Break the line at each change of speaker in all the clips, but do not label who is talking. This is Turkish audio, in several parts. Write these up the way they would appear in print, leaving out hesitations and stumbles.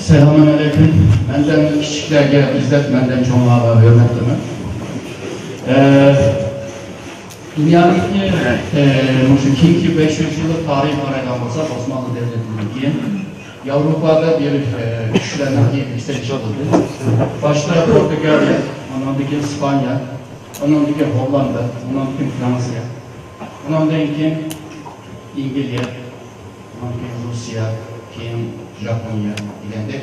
Selamünaleyküm. Menden kiçiklerge izzet, menden çoğunluğa hürmetimi. Dünyadaki şu kinki 500 yıllık tarihi paraydan olsa Osmanlı Devleti'nin keyin Avrupa'da bir güçlenen bir yükseliş oldu. Başta Portegalya, ondan keyin İspanya, ondan keyin Hollanda, ondan keyin Fransa, ondan keyin İngiltere, ondan keyin Rusya, keyin Japonya degende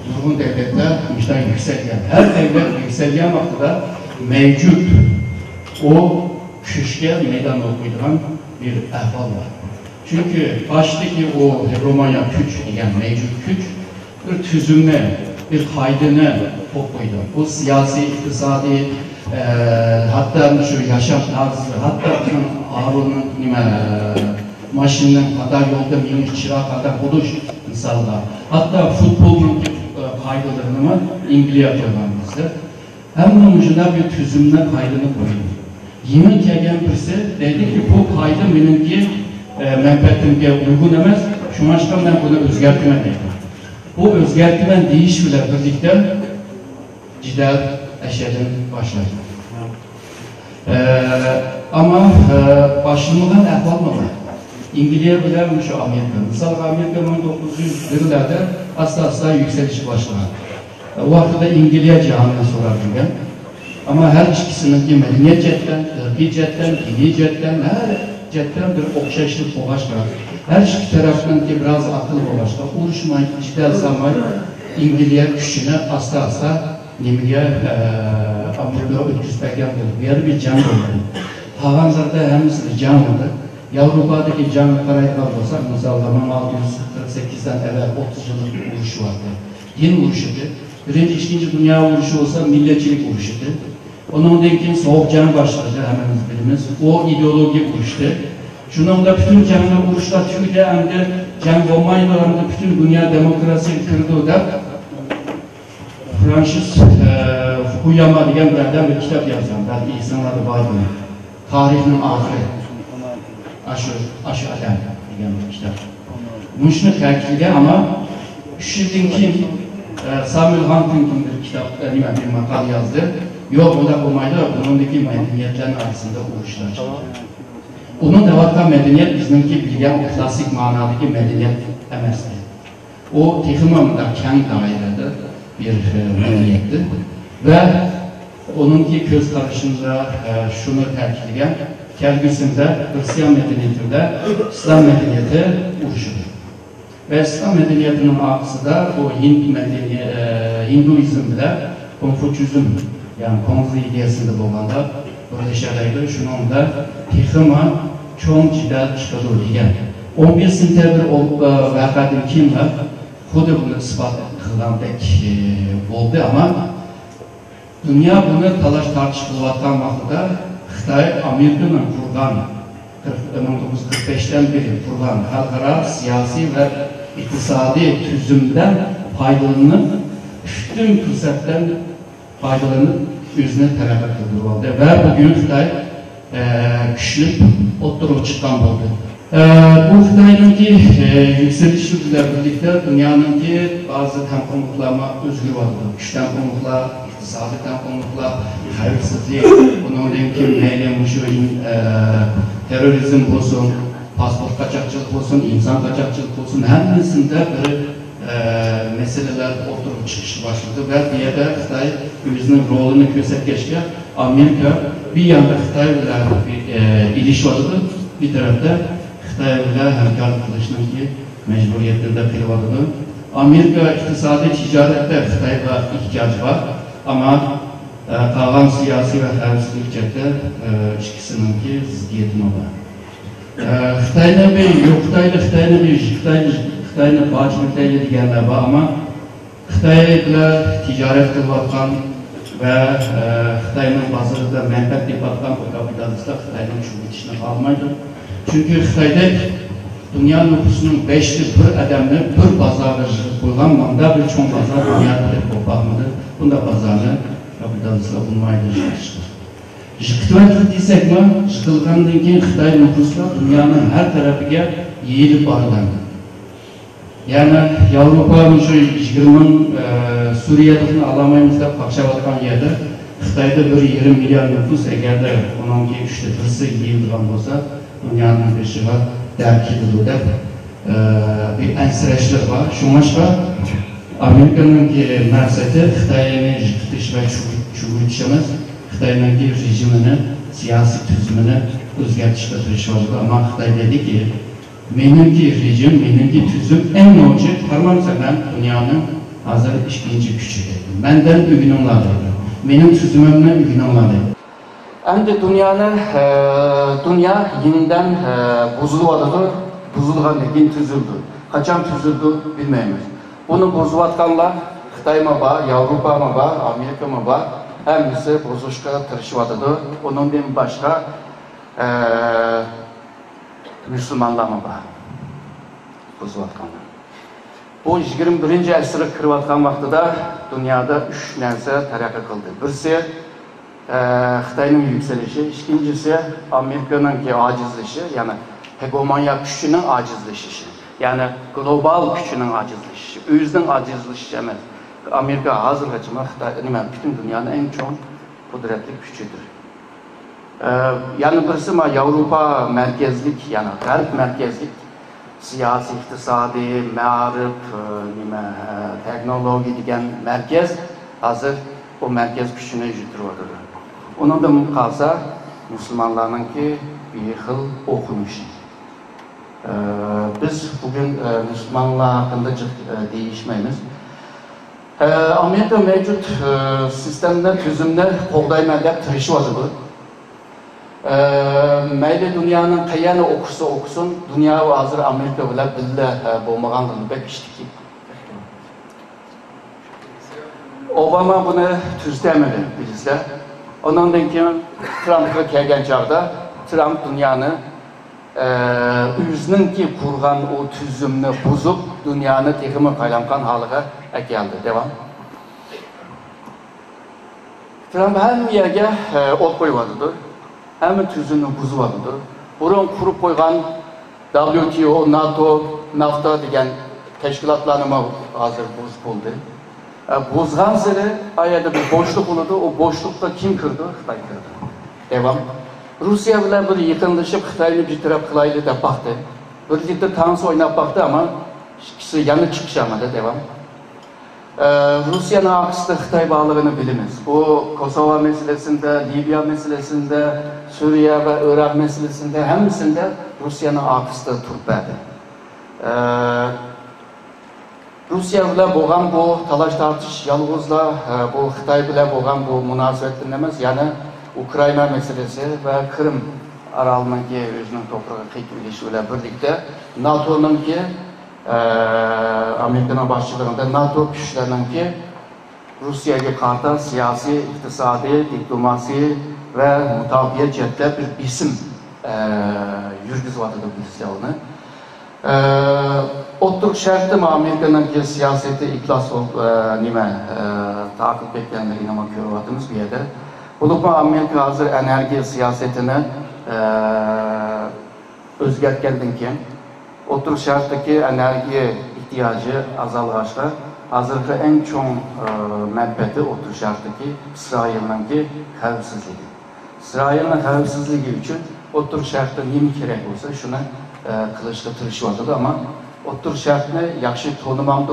nurgun devletler işte yükselgen. Her devlet yükselgen vaxtıda mevcut o küşke meydan okuyduğun bir ahval var. Çünkü baştaki o Romanya güç degen mevcut güç bir tüzümle, bir kaydını okuydu. Bu siyasi, iktisadi, hatta şu yaşam tarzı, hatta ağrının maşının kadar yolda minir çırağı kadar buluş misalda. Hatta futbolun kaydılarını İngilizce koymanızdır. Hem bunun ucuna bir tüzümle kaydını koydu. Yemin kegen birisi dedi ki bu kaydı benimki menfaatimge uygun emez. Şu maçtan ben bunu özgertime dedim. Bu özgertimen değiş bile birlikte cidel eşedin başladı. Ama başlığından ehval mı var? İngiltere bilen şu Amerika. Mesela Amerika 1900'lerde asla yükseliş başladı. O vaxtıda İngiltere cihanını sorardım ben. Ama her ikisinin medeniyet cetten, ırkî cetten, dini cetten, her cetten bir okşayışlık boğaçlar. Her iki taraftan ki biraz akıl boğaçlar. Uğraşmayın, cidel zaman İngiltere güçünü asla Nimriye Amerika'ya ötküzbergen buldu. Bir can oldu. Havanzarda hemisi can oldu. Avrupa'daki can karayı kalırsak, mesela 1648'den evvel 30 yıllık vuruşu vardı. Din vuruşuydu. Birinci, ikinci dünya vuruşu olsa milletçilik vuruşuydu. Onun denkin soğuk can başladı hemen bilimiz. O ideoloji vuruştu. Şunun da bütün canlı vuruşlar Türkiye hem de can olmaylarında bütün dünya demokrasi kırdığı da Francis Fukuyama diyen bir kitap yazan. Belki insanları vardı. Tarihin ahiri. Aşı Alem diyen bir kitap. Bunun terkide ama şimdiki Samuel Huntington bir kitap, bir makal yazdı. Yok o da olmaydı, bunundaki medeniyetlerin arasında uğraşlar çıktı. Onun devamlı medeniyet bizimki bilgen o klasik manadaki medeniyet emezdi. O tekimamda kendi dairede bir medeniyetti. Ve onunki göz karışında şunu terkilgen, kelgüsünde Hristiyan medeniyetinde İslam medeniyeti uğraşır. Ve İslam medeniyetinin akısı da o Hinduizm bile Konfüçyüzm, yani Konfü ideyasında bulanda burada şeylerdir. Şunun da tekima çok ciddi çıkılır diyen. 11 senteber vakadın kim var? Kudu bunu ispat kılandek oldu ama dünya bunu talaş tartışılan vaxtıda Xitay Amerika'nın kurgan 1945'ten beri kurgan halkara siyasi ve iktisadi tüzümden faydalanıp bütün fırsattan faydalanıp yüzüne tələbət kıldı. Ve bugün Xitay güçlük oturup çıkan oldu. Bu Xitay'ınki yükselişle birlikte dünyanınki bazı temponluklarına özgür vardı. Güç temponluklar, iktisadi temponluklar, hayırsızlık, bunun denki meylemuşun, terörizm olsun, pasport kaçakçılık olsun, insan kaçakçılık olsun, her birisinde bir meseleler oturup çıkışı başladı ve diye de Xitay özünün rolünü göstergeçken Amerika bir yanda Xitay ile iliş vardı, bir tarafta Xitay ile hemkarlık kılışının ki mecburiyetinde kıyı vardı. Amerika iktisadi ticarette Xitay'la ihtiyaç var ama kalan siyasi ve hayırsızlık cepte ikisinin ki ziddiyetine var. Xitay'la bir Xitay'la bağışlıklarıyla diyenler var ama Xitay'la ticaret kılvatkan ve Xitay'ın bazılarında menfaat yapatkan o kapitalistler Xitay'ın şu bitişine kalmaydı. Çünkü Xitay'da dünya nüfusunun 5'te bir adamını bir pazarda koyulan manda bir çoğun pazar dünyada bir kopakmadı. Bunda pazarda kapitalistler bulmaydı çıkıştır. Jıktıvatlı desek mi? Jıkılgandan keyin Xitay nüfuslar dünyanın her tarafıga yeyilip bağlandı. Yani Avrupa'nın şu 20 Suriye'dekini alamayız da pakşavatkan yerde Xitayda bir 20 milyar nüfus egerde onun ki 3'te 1'si yiyildiğin olsa dünyanın bir şeyi derk edildi de bir ensireşlik var. Şu başka Amerika'nın ki məqsədi Xitayını tutuş ve çubuğuşamız Xitayının ki rejimini, siyasi tüzümünü özgertişte tırışmalıdır. Ama Xitay dedi ki benimki rejim, benimki tüzüm en önce parmağımsa ben dünyanın hazır ikinci gücü dedim. Benden ümünümler dedim. Benim tüzümümle ümünümler dedim. Hem de dünya yeniden bozulmadı, bozulgan dediğin tüzüldü. Kaçan tüzüldü bilmeyemiz. Bunu bozuvatkanlar Xitay mı var, Avrupa mı var, Amerika mı var? Hemisi bozuşka tırışmadıdır. Onun bir başka Müslümanlar mı var? Bozuvatkanlar. Bu 21. əsrə kırıvatkan vaxtıda dünyada 3 nərsə tərəqqi qıldı. Birisi Xitayının yükselişi, ikincisi Amerika'nın ki acizleşi, yani hegemonya gücünün acizleşişi. Yani global gücünün acizleşişi, özünün acizleşişi emez. Amerika hazır kaçıma bütün dünyanın en çok kudretli gücüdür. Yani birisi Avrupa merkezlik, yani Garp merkezlik, siyasi, iktisadi, ma'rif, teknoloji degen merkez hazır o merkez gücünü yütürüyordur. Onun da kalsa Müslümanların ki bir yıl okunuşu. Biz bugün Müslümanlar hakkında değişmeyimiz. Amerika mevcut sistemde, tüzümde qoğdaymaga tırışıvadıdır. Meyli dünyanın kayani okursa okusun, dünya hazır Amerika bile bille bulmağandır pek iştiki. Obama bunu tüzlemedi bizler. Ondan sonra Trump'a kelgen çağda Trump dünyanı özünün ki kurgan o tüzümünü bozup dünyanı tekimi kaylankan halıga geldi. Devam. Trump hem yerge ot koyuvadıdır, hem tüzünü bozuvadıdır. Burun kurup koygan WTO, NATO, NAFTA degen teşkilatlarını hazır bozuk oldu. Bozgan zere ayada bir boşluk oldu. O boşlukta kim kırdı? Xitay kırdı. Devam. Rusya bile bir yıkınlaşıp Xitay'ını bir taraf kılaylı da baktı. Birlikte tansı oynap baktı ama ikisi yanı çıkışamadı. Devam. Rusya'nın aksında Xitay bağlılığını biliniz. Bu Kosova meselesinde, Libya meselesinde, Suriye ve Irak meselesinde hemisinde Rusya'nın aksında turup verdi. Rusya bile boğan bu talaş tartış yalnızla bu Xitay bile boğan bu münasebet dinlemez. Yani Ukrayna meselesi ve Kırım aralığındaki özünün toprağı kıyıklışı ile birlikte NATO'nun ki Amerika'nın başçılığında NATO güçlerinin ki Rusya'ya karşı siyasi, iktisadi, diplomasi ve mutabiyet cihette bir bisim yürgüzvatıdır bizde onu. Oturup şartı Amerika'nın ki siyaseti iklas takip bekleyenleri inanmak görüyoruz bir yerde. Bulup Amerika hazır enerji siyasetini özgertkendim ki oturup şarttaki enerji ihtiyacı azalğaçta hazırki en çok menfaati oturup şarttaki İsrail'in ki xavfsizliği. İsrail'in xavfsizliği için oturup şartta neymi gerek olsa şuna kılıçla tırışıvadıdı ama oturup şartını yaxşı tanımamda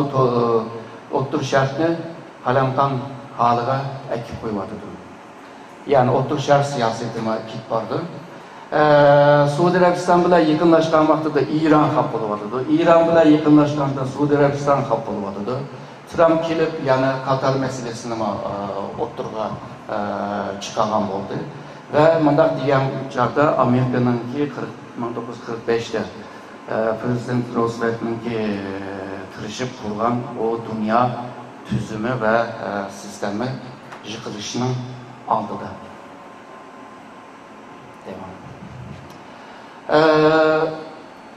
oturup şartını halamkan halıga ekip koyuvadıdı. Yani oturup şart siyasetime kit vardı. Suudi Arabistan bile yakınlaşkan vaxtıda İran xap oluvadıdı. İran bile yakınlaşkanda Suudi Arabistan xap oluvadıdı. Trump kelip yani Katar meselesini oturuğa çıkagan oldu. Ve mındak diyen çağda Amerika'nın ki 1945'te Prezident Roosevelt'in ki tırışıp kurgan o dünya tüzümü ve sistemi yıkılışının aldıda. Devam.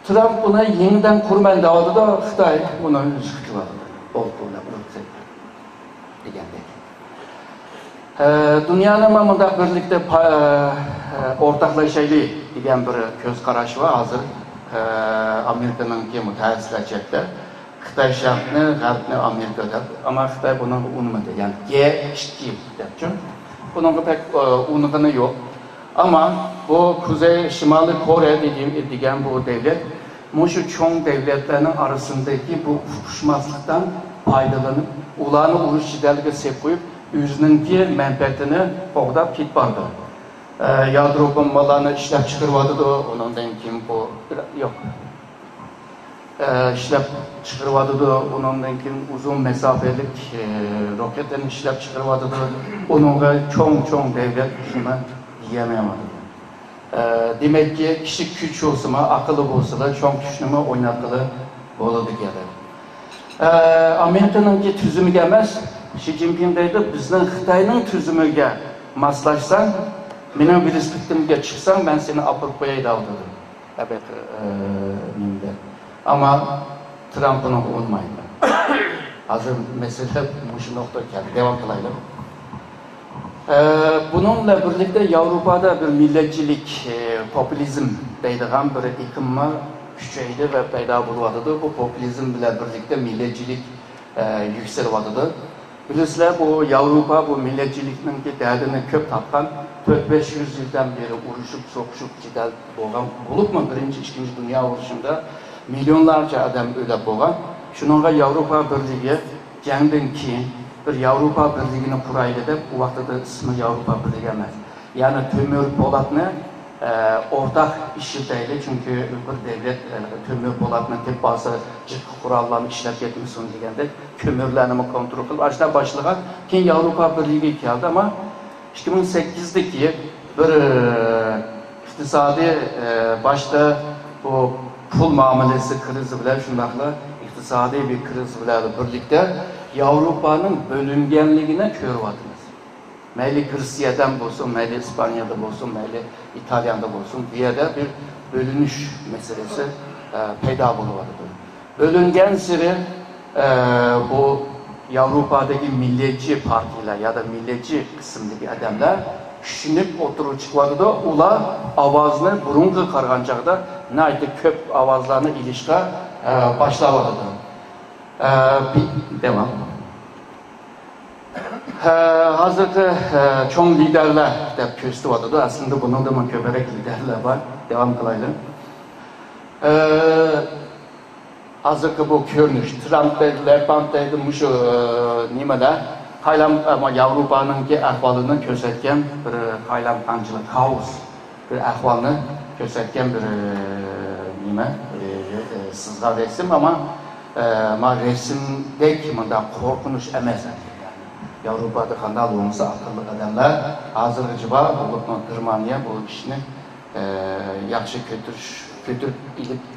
Trump buna yeniden kurmayın davadı da Xitay bunu yıkıladı. Oldu'yla bırakacak. Dünyanın mamında birlikte ortaklaşaylı diyen bir göz karşı var hazır. Amerika'nın ki mütehassisler çekti. Xitay Şərqni, Qərbni, Amerika'da. Ama Xitay bunu unutmadı. Yani G2 deyəcəm. Bunun pek unutqanı yok. Ama bu Kuzey Şimali Kore dediğim bu devlet, Muşu çoğun devletlerinin arasındaki bu uçuşmazlıktan faydalanıp, ulanı uruş ciddiğe sebep koyup, yüzününki menfaatini boğdap git bardı. Yadro bombalarını işlep çıkırvadı da, onun denkim bu, yok. İşlep çıkırvadı da, onun denkim uzun mesafelik roketlerini işlep çıkırvadı da, onunla çoğun devlet şuna diyemeyemedi. Demek ki kişi güç olsa mı, akıllı olsa da çok düşünümü oynatılı oladı gelir. Amerika'nın ki tüzümü gelmez, Xi Jinping deydi, bizden Xitay'ın tüzümüge maslaşsan, benim birleşikliğimge çıksan, ben seni Avrupa'ya da aldırırım. Evet, ama Trump'ın olmayın. Hazır mesele bu şu nokta geldi, devam kılayalım. Bununla birlikte Avrupa'da bir milletçilik, popülizm deydiğim bir ikimma küçeydi ve peyda bulvadıdı. Bu popülizm ile birlikte milletçilik yükselvadıdı. Bilirsizler bu Avrupa bu milletçiliknin ki derdini köp tapkan 4-500 yıldan beri uruşup sokuşup cidel boğan olup mu birinci, ikinci dünya uğraşında milyonlarca adam öyle boğan. Şununla Avrupa Birliği kendin ki bir Avrupa Birliği'ni kuraydı da bu vakti de ismi Avrupa Birliği emez. Yani Tömür Polat'ını ortak işleteydi çünkü bir devlet Tömür Polat'ını tek bazı ciddi kurallarını işlet etmişsin degende kömürlerini kontrol kılıp aşağı başlığa ki Avrupa Birliği geldi ama 2008'deki bir iktisadi başta bu pul muamelesi krizi bile şundakla iktisadi bir kriz bile birlikte Avrupa'nın bölüngenliğine körüvadınız. Meyli Hristiyan'dan olsun, meyli İspanya'da olsun, meyli İtalyan'da olsun diye de bir bölünüş meselesi peyda buluvadıdır. Bölüngen siri bu Avrupa'daki milliyetçi partiler ya da milliyetçi kısımdaki adamlar düşünüp oturup çıkmadı da ula avazını burungu kargancakta neydi köp avazlarını ilişki başlavadıdır. Devam. Hazırki çoğun liderler de köstüvadıdır. Aslında bunun da köberek liderler var. Devam kılayalım. Hazırki bu görünüş, Trump dedi, Lerpant dedi, muşu nimeler, Tayland ama Avrupa'nın ki ahvalını gösterken bir Tayland'ancılık, kaos bir ahvalını gösterken bir nime, sızga resim ama resimdeki korkunuş emez. Yani Avrupa'da kandal olmasa akıllı adamlar hazır civa olup Germaniya bu işini yaxşı kötü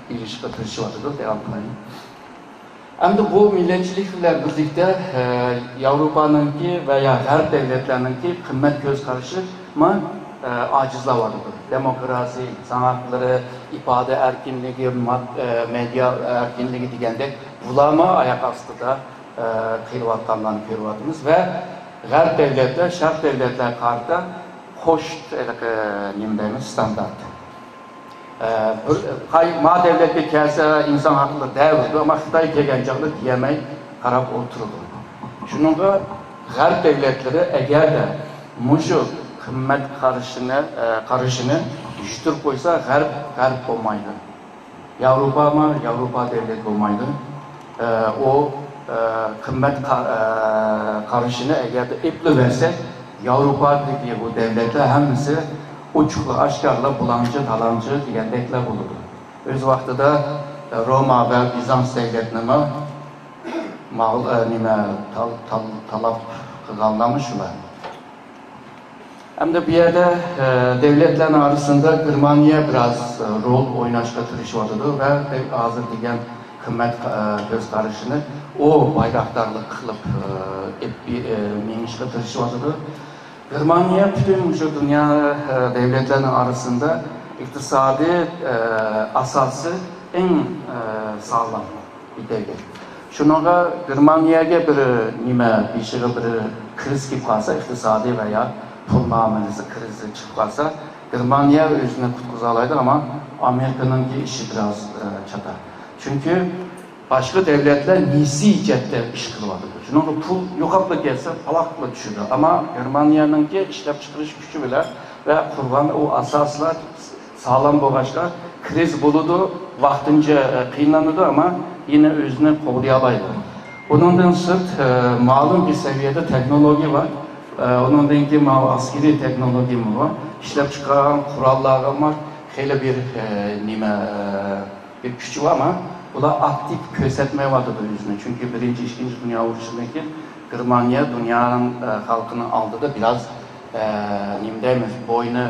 ilişki tırışıvatıdır. Devam kılayım. Hem de bu milletçilikle birlikte Avrupa'nınki veya Garp devletlerinin kıymet göz karışımı acizler vardır. Demokrasi, insan hakları, ifade erkinliği, medya erkinliği degende bulama ayak astıda kıyıvatlarından kıyıvatımız ve Garp devletler, Şark devletler karşıda hoş standart. Ma devletli kelse insan hakları değerli ama Xitay gelgencaklı diyemeyi karab oturuldu. Şununla Garp devletleri eğer de muşu kımmet karışını güçtür koysa Garp olmaydı. Avrupa ama Avrupa devlet olmaydı. O kımmet karışını eğer de iple verse Avrupa'daki bu devletler hemisi uçuklu, aşkarlı, bulancı, talancı diyendekler bulurdu. Öz vaxtıda Roma ve Bizans devletini talap kıganlamışlar. Hem de bir yerde devletlerin arasında Germaniya biraz rol oynaşka tırışıvadıdır ve hazır diyen kıymet göz karışını o bayraktarlık kılıp minişka tırışıvadıdır. Germaniya bütün şu dünya devletlerinin arasında iktisadi asası en sağlam bir devlet. Şununla Germaniya'ya bir şey bir kriz çıkarsa, iktisadi veya pul muamelesi krizi çıkarsa, Germaniya özüne kutkuzalaydı ama Amerika'nın işi biraz çatar. Çünkü başka devletler nisi cette iş kılmadıdır. Şunun pul yokapla gelse falakla düşürdü. Ama Germaniyanın ki işlep çıkarış gücü bile ve kurgan o asaslar sağlam boğaçlar kriz buludu, vaktince kıyınlandı ama yine özüne kovlayalaydı. Onundan sırt malum bir seviyede teknoloji var. Onundan ki askeri teknoloji var. İşlep çıkaran kurallar var. Hele bir bir gücü var ama bu da aktif közetmeye vardı da yüzüne. Çünkü birinci, ikinci Dünya Savaşı'ndaki Germanya dünyanın halkını aldı da biraz nimdeymiş boynu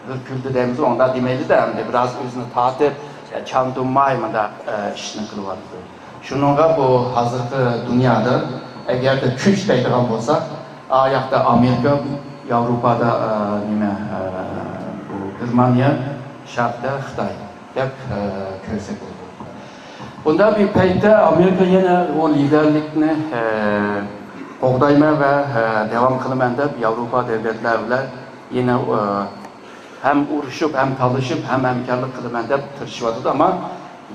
hırküldü demiz onda demeli de hem de biraz özünü tatip çandırmayma da işini kılıvardı. Şununla bu hazırki dünyada eğer de güç deydiğen olsak ayakta Amerika, Avrupa'da bu Germanya, Şark'ta Xitay hep kösek oldu. Bunda bir peyte Amerika yine o liderlikini qoğdayma ve devam kılmanda Avrupa devletlerle yine hem uğraşıp hem çalışıp hem hemkarlık kılmanda tırışmadı ama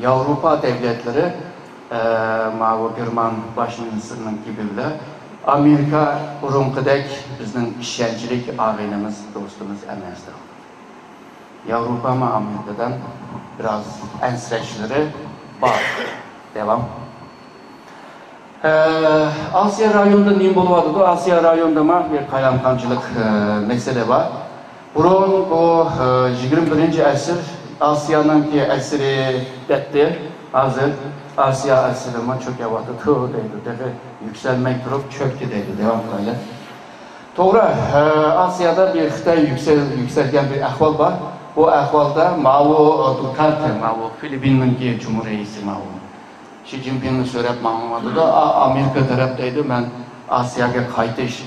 Avrupa devletleri Mao German başministrinin gibiyle Amerika burunqidek bizning işçilik ağaynimiz, dostumuz emasdi. Avrupa ama Amerika'dan biraz ensreçleri var. Devam. Asya rayonunda neyim buluyordu? Asya rayonunda mı bir kaymakamcılık mesele var. Burun bu 21. asır Asya'nın ki esiri detti. Hazır Asya asırıma çok yavaştı. Tuğ deydi. Yükselmek durup çöktü deydi. Devam kayla. Doğru. Asya'da bir Xitay yükselgen bir ahval var. Bu ahvalda Mao Duterte, Mao Filipin'in ki Cumhuriyeti Mao. Xi Jinping'in söylep Mahmud'u da Amerika taraftaydı. Ben Asya'ya kaytış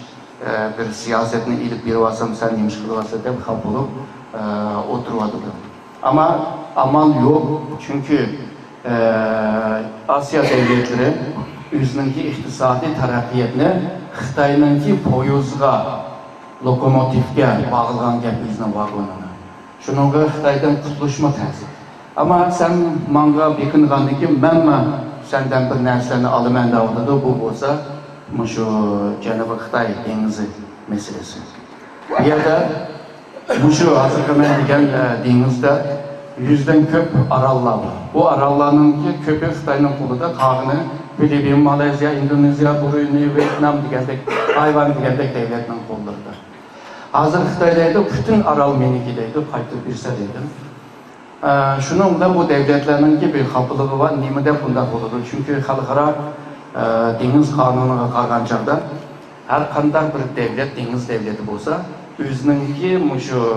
bir siyasetini ilip bir vasam sen demiş kılvasa deyip hap olup oturmadı. Ama amal yok. Çünkü Asya devletleri özününki iktisadi taraqqiyatni Xitayninki poyozga, lokomotivga bağlagan gap özünün vagonuna. Şununla Xitaydan qutuluşma təsir. Ama sen manga bekingandan ki men senden bir narsani alaman davada bu olsa şu Cenab-ı Xitay dengizi meselesi. Bir yerde şu hazırki men degan dengizde yüzden köp arallar var. Bu arallarının ki köpü Xitayning qo'lida qag'ini Filipin, Malezya, Endonezya, Brunei, Vietnam degandek hayvan degandek devletning qo'llarida. Hazır Xitoydaydi bütün aral meniki deydi, qaytib bersa deydi. Şunun da bu devletlerin ki bir kapılığı var, nimede bunda olur. Çünkü xalqaro deniz kanunuga qargan chaqda her qanday bir devlet, deniz devleti bo'lsa, o'zininki şu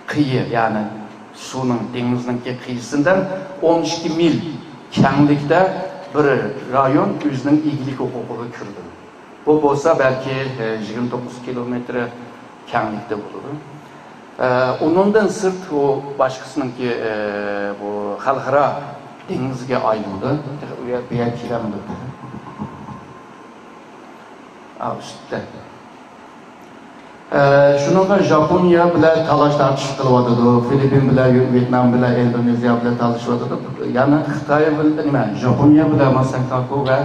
kıyı yani suyun dengizningki kıyısından 12 mil kenglikte bir rayon özünün iyilik hukuku kirdi. Bu olsa belki 29 kilometre kenglikte bulur. Onundan sırt o başkasınınki bu xalqaro dengizge ayrıldı. Bir kilometre. Üstte. Şununla Japonya bilan talash tartish qilyotdi, Filipin bilan, Vietnam bilan, Endonezya bilan talashyotdi. Yani Xitoy bilan nima? Japonya bilan Senkaku va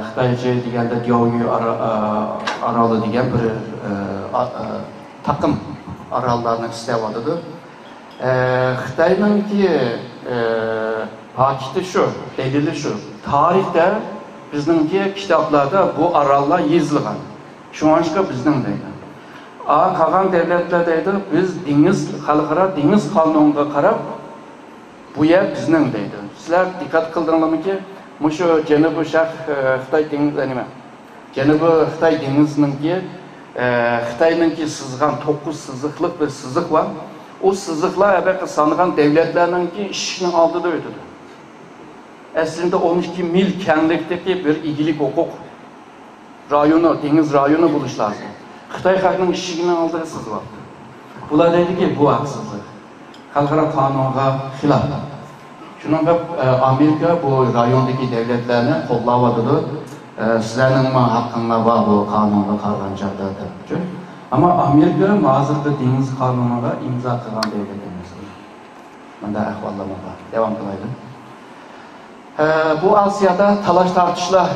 Xitoycha deganda Diaoyu oroli degan bir taqim orollarni istayotdi. Xitoyninki pakiti shu, delili shu. Tarixda bizningki kitoblarda bu orollar yozilgan. Şu anşka bizden deydi. Kalan devletler deydi, biz deniz, xalqaro deniz kanunuga qarab, bu yer bizden deydi. Sizler dikkat kıldırılımı ki, şu Cenab-ı Xitay denizi nima? Cenab-ı Xitay denizinin Xitay'nınki sızgan 9 sızıklık bir sızık var. O sızıklar evvel sanılan devletlerinin işini aldı da ödüdü. Aslında 12 mil kendikteki bir ilgilik hukuk rayonu, deniz rayonu buluş lazım. Xitay xalqının işini aldığı sızı var. Bunlar dedi ki bu haksızlık. Xalqaro kanunuga xilaf. Şununla Amerika bu rayondaki devletlerini qo'llayotdi. Sizlerning haqqinglar var bu kanunga qargan chaqda. Ama Amerika hozirgi deniz kanunuga imzo qilgan devlet emas. Bunda ahvallama var. Devam kılaydım. Bu Asya'da talaş tartışlar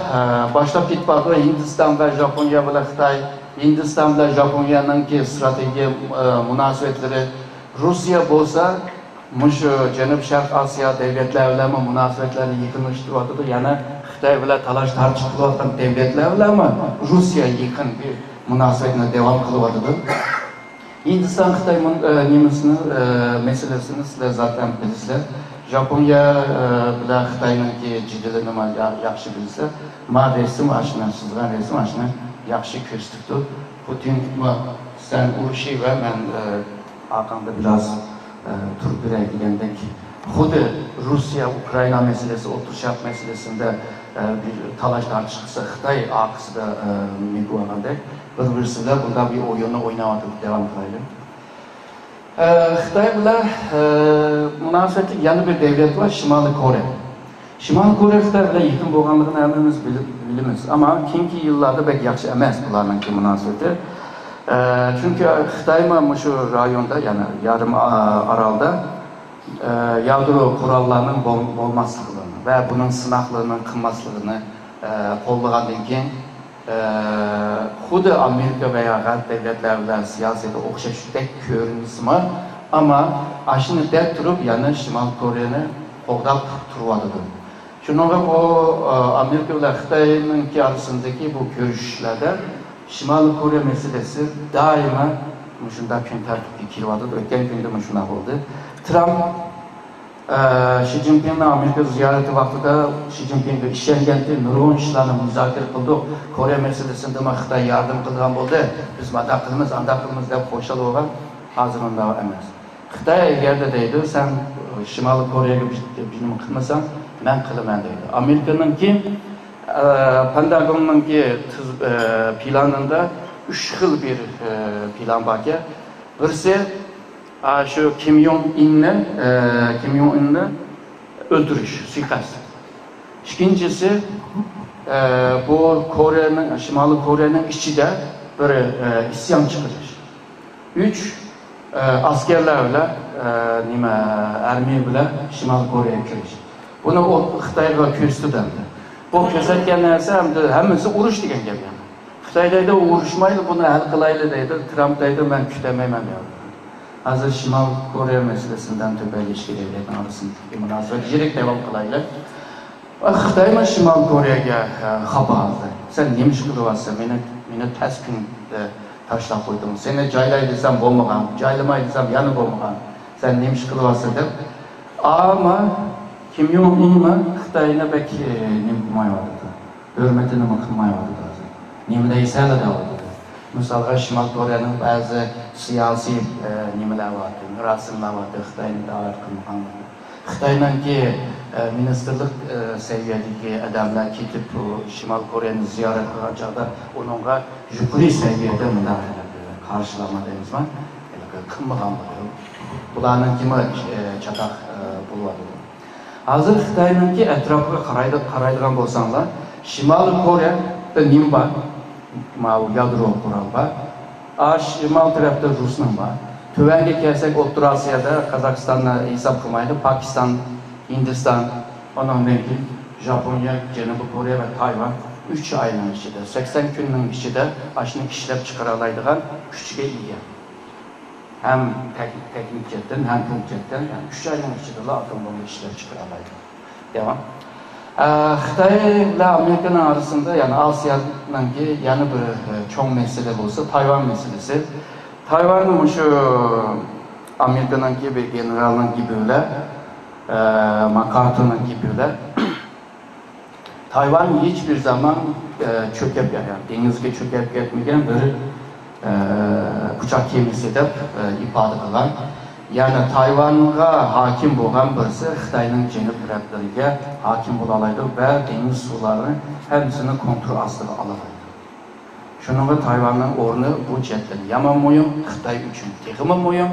başlap gitmekte Hindistan ve Japonya ile Xitay. Hindistan ve Japonya'nın ki strateji münasebetleri Rusya bolsa Muş Cenub Şark Asya devletlerle mi münasebetleri yıkılmıştı. Yani Xitay ile talaş tartışılan devletlerle mi Rusya yıkın bir münasebetine devam kılıvadı. Hindistan Xitay meselesini sizler zaten bilirsizler. Japonya ile Xitay'ın ki ciddilerini yaxşı bilirsizler. Ma resim aşına, sizden resim aşına yaxşı köstüktü. Putin sen uruşu ve ben arkamda biraz Türk'lere ilgilendek. Xudi Rusya, Ukrayna meselesi, oturuşak meselesinde bir talaş tartışıksa Xitay arkası da mekuğanadek. Bir-birisiyle bunda bir oyunu oynamadı, devam kılayım. Xitay ile münasebetli yeni bir devlet var, Şimali Kore. Şimali Kore Xitay ile yakın boğanlığını hemimiz bilimiz. Ama kinki yıllarda pek yaxşı emas bularının ki münasebeti. Çünkü Xitay mı şu rayonda yani yarım aralda yadro kurallarının olmazlığını ve bunun sınaqlarının kılmazlığını qo'llagandan keyin xuddi Amerika veya G'arb devletler bilan siyosatda o'xshashdek ko'rinismi ama ashuni deb turib yana Şimal Kore'ni qo'llab turyapti. Shuningga bu Amerika bilan Xitoyning arasındaki bu görüşlerde Şimal Kore meselesi daima shunda kun tartibga kelyapti. O'tgan kunda shuna bo'ldi. Trump Xi Jinping'in Amerika ziyareti vaqtida Xi Jinping'ga ishonganki nurg'un ishlarni muzokara qildik. Kore meselesinde Xitoy yardım qilgan bo'ldi. Biz madad qilamiz, andaq qilamiz deb qo'shilib olgan. Hozir unda emas. Xitoy agarda deydi, sen Shimoliy Koreyaga bilim qilmasan, men qilaman deydi. Amerikaningki Pentagon'ningki planında 3 xil bir plan borki. Birisi şu Kim Jong-un'ni öldürüş, suikast. İkincisi bu Kore'nin, Şimali Kore'nin içinde bir isyan çıkacak. 3 askerlerle, armiya bile Şimali Kore'ye girecek. Bunu o Xitayga küstü dendi. Bu keserken nerse hemisi uruş degen gap yani. Xitoydaydı urushmaydi, bunu hal qilayli deydi. Trump deydi, men kutamayman deydi. Hazır Şimal Kore meselesinden tübe ilişki devletin arasındaki münasebet direkt devam kılayla. Xitay mı Şimal Kore'ye xapa aldı. Sen nemiş kılıvarsın, beni ters günde taşlap koydun. Seni caylay desem bolmagan, caylamay desem yanı bolmagan. Sen nemiş kılıvarsın deyip. Ama Kim Jong-un Xitay'ına pek nem kılmayavadı. Hürmetini mi kılmayavadı. Nemde ise de vardı. Mesela Şimal Kore'nin bazı siyasi nimeler vardı, rasimler vardı, Xitay'ın davet kılmakanları. Xitay'ın ki ministerlik seviyedeki adamlar gidip Şimal Kore'nin ziyaret kılacaklar, onunla yukarı seviyede müdahale karşılamadığımız var. Kılmakanları. Bunların kimi çatak bulmadı. Hazır Xitay'ın ki etrafı karaydıgan bolsanlar, Şimal Kore'de nim var. Yadro kural var. Şimal tarafta Rus'un var. Tüvenge kelsek Orta Asya'da Kazakistan'la hesap kılmaydı. Pakistan, Hindistan, ondan belki Japonya, Cenubi Kore ve Tayvan 3 ayının içinde, 80 günün içinde aşını işlep çıkaralaydıgan küçüge iyi. Hem teknik cetten hem punkt cetten, yani 3 ayının içinde atomlu işlep çıkaralaydı. Devam. Xitay ile Amerika'nın arasında yani Asya'nın ki yani bir çok mesele olsa Tayvan meselesi. Tayvan'ın şu Amerika'nın gibi generalın gibi öyle, MacArthur'ın gibi öyle. Tayvan hiçbir zaman çökep yani denizge çökep gitmeyen bir uçak gemisi de ifade kılan. Yani Tayvan'a hakim olan birisi Xitay'ın cenub taraflarına hakim olalaydı ve deniz sularını hepsini kontrol altına alalaydı. Şununla Tayvan'ın ornu bu cetten yaman moyum, Xitay üçün teximi moyum.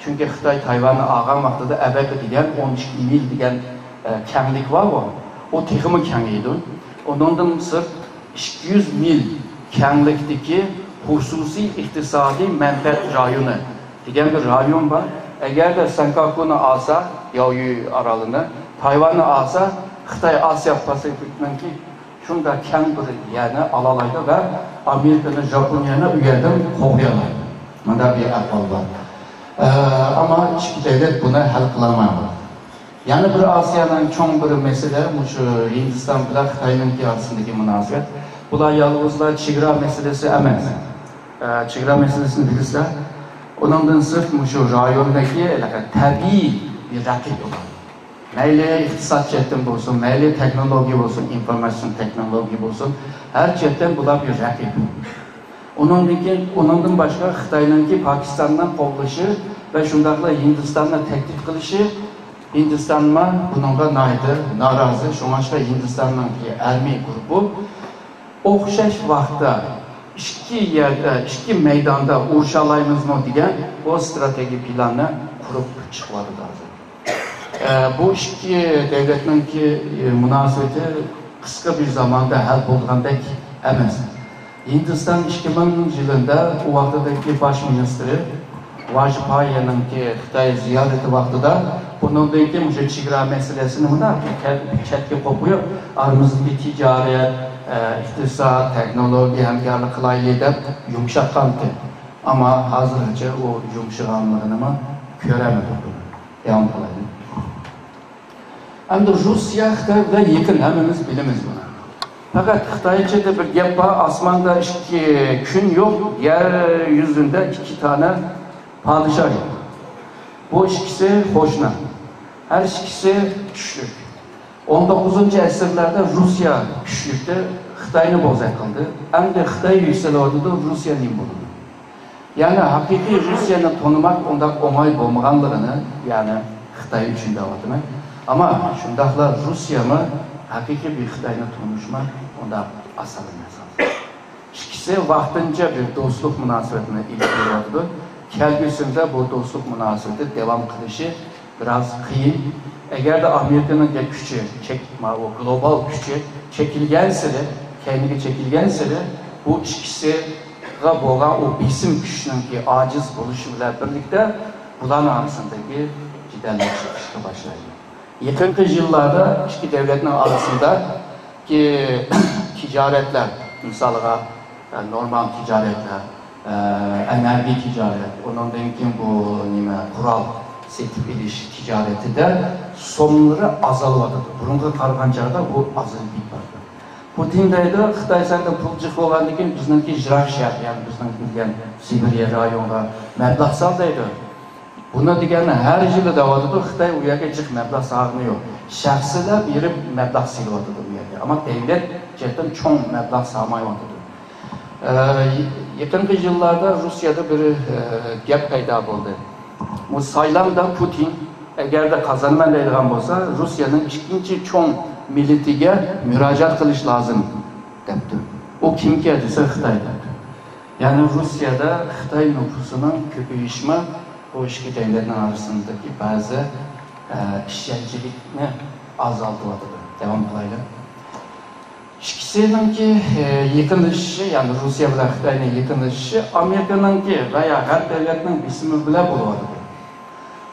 Çünkü Xitay Tayvan'ı ağan vaxtıda əbəqə diyen 12 mil diyen kemlik var o. O teximi kemiydi. Ondan sırf 200 mil kemlikdeki hususi iktisadi menfaat rayonu diyen bir rayon var. Eğer de Senkaku'nu alsa, Yaoyu aralığını. Tayvan'ı alsa, Xitay Asya Pasifik'ten ki şunda kən bir yani alalaydı ve Amerika'nın Japonya'na üyeden kovuyorlar. Bunda bir ahval var. Ama iki devlet buna hal kılamadı. Yani bir Asya'nın çok bir mesele, şu Hindistan ile Xitay'ın arasındaki münasebet. Bunlar yalnızla çigra meselesi emez. Çigra meselesini bilirse, ondan sırf şu rayondaki tabii bir rakip olan. Meyli iktisat cetten olsun, meyli teknoloji olsun, informasyon teknoloji olsun, her cetten bunlar bir rakip. Ondan başka Xitay'ın Pakistan'dan kovuluşu ve şundakla Hindistan'la teklif kılışı, Hindistan'ma bununla narazı, şumaşka Hindistan'ın ermi grubu, oxşaş vaxtda iki meydanda uğuşalayımız mı diyen o strateji planını kurup çıkmadı lazım. Bu iki devletin ki münasebeti kısa bir zamanda hal bulduğundan emez. Hindistan 2000 yılında o vaxtdaki baş ministri Vajpayi'nin ki Xitay ziyareti vaxtıda bunundaki müşe çigra meselesini buna çetki kopuyor. Aramızdaki ticaret, iktisat, teknoloji, hemkarlık kılaylığı yumuşatkandı. Ama hazırca o yumuşakanlığını mı göremedi. Devam kılaydı. Hem de Rusya, Xitay'da yakın hemimiz bilimiz buna. Fakat Xitayca'da bir gap var, asmanda iki gün yok, yeryüzünde iki tane padişah yok. Bu ikisi hoşna. Her ikisi güçlü. 19. əsrlerde Rusya güçlükte Xitay'ını boz yakıldı. Hem de Xitay yükseliyordu da Rusya'nın bulundu. Yani hakiki Rusya'nı tanımak onda onay olmaganlığını yani Xitay için de var. Ama şundakla Rusya mı hakiki bir Xitay'ını tanışmak onda asal mesele. İkisi vaxtınca bir dostluk münasebetine ilgili. Kelgüsünde bu dostluk münasebeti devam kılışı biraz kıyın. Eğer de Amerika'nın gücü, o global gücü çekilgense de, kendine çekilgense de bu ikisi boğan o bizim güçünün ki aciz buluşuyla birlikte bulan arasındaki giderler çıkışta başlayacak. Yakın yıllarda iki devletin arasında ki ticaretler, mesela normal ticaretler, enerji ticaret, ondan denkim bu kural setip ediş ticareti de sonları azalmadı. Burunga kargancada bu azalıyı vardı. Putin'de de Xitay sende pulcuk olan dekin bizdeki Jirak şehri yani bizdeki Sibirya rayonuna məbləğ saldaydı. Buna degen her yılı davadıdı Xitay uyaga cıq məbləğ sağınıyor. Şəxsələ biri məbləğ silvadıdı uyaga. Ama devlet cidden çok məbləğ sağmaymadıdı. Yakın yıllarda Rusya'da bir gap payda oldu. Bu saylamda Putin eğer de kazanmayacağım olsa Rusya'nın ikinci çok milletiga müracaat kılış lazım depti. O kim ki edilse Xitay depti. Yani Rusya'da Xitay nüfusunun köpüyüşme o iki devletin arasındaki bazı işçilikini azaltıladı. Devam kılayla. İkisinin ki yakınlaşışı yani Rusya ile Xitay'ın yakınlaşışı Amerika'nın ki veya her devletinin bismi bile buluyordu.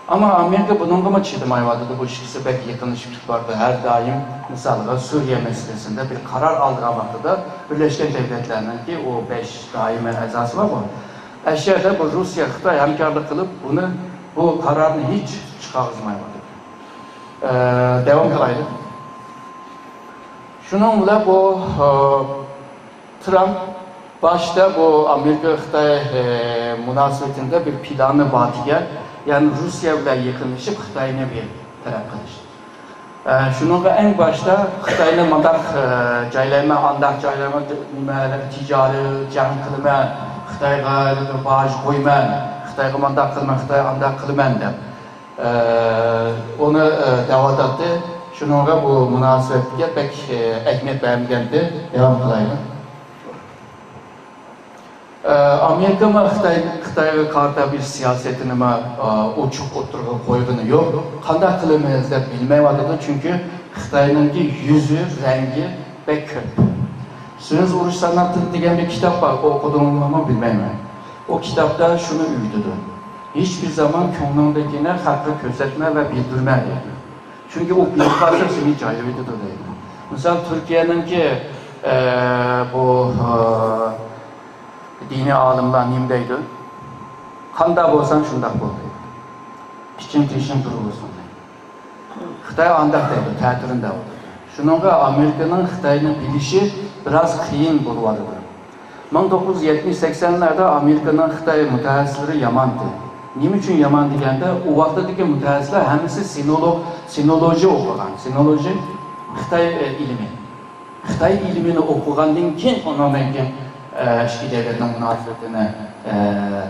Ama Amerika bununla mı çıkmayamadı bu ikisi belki yakınlaşıklık vardı her daim mesela Suriye meselesinde bir karar aldıramakta da Birleşik Devletler'in ki o 5 daimi esası var bu. Eşyada bu Rusya Xitay hemkarlık kılıp bu kararını hiç çıkartmayamadı. Devam kılaydı. Şununla bu Trump başta bu Amerika-Xitay münasebetinde bir planı vatiye yani Rusya ile yakınlaşıp Xitay'ına bir taraf kılıştı. Şununla en başta Xitay'ına mandak caylayma, andak caylayma, ticari, can kılma, Xitay'a bağış koyma, Xitay'a mandak kılma, Xitay'a andak kılma de. Onu davet etti. Şununla bu münasebetke pek ehmiyet vermedi. Devam kılayım. Amerika mı Xitay'a karşı bir siyasetini mi uçuk oturup koyduğunu yok. Kandak kılımızda bilmeyevadıdı çünkü Xitay'ın yüzü, rengi pek kötü. Sınız Uruş Sanatı diyen bir kitap var, o okuduğumu ama bilmem. O kitapta şunu üydüdü. hiçbir zaman ko'nglingdagini xalqqa ko'rsatma va bildirma deydi. Chunki u bildirsa seni joyida deydi. Misal Turkiyaninki bu dini olimlar nima deydi? Qanday bo'lsang shunday bo'l deydi. Piching turursan deydi. Xitoy andaq deydi, ta'tirinda bo'ldi. Shuningga Amerikaning Xitoyni bilishi biroz qiyin bo'ladi. 1970-80'lerde Amerika'nın Xitoy mutaxassislari yamandı. Nima uchun yaman deganda, u vaqtdagi mutaxassislar hammasi sinoloji o'qigan. Sinoloji Xitoy ilmi. Xitoy ilmini o'qigandan keyin ondan keyin ishki davlatning munosabatini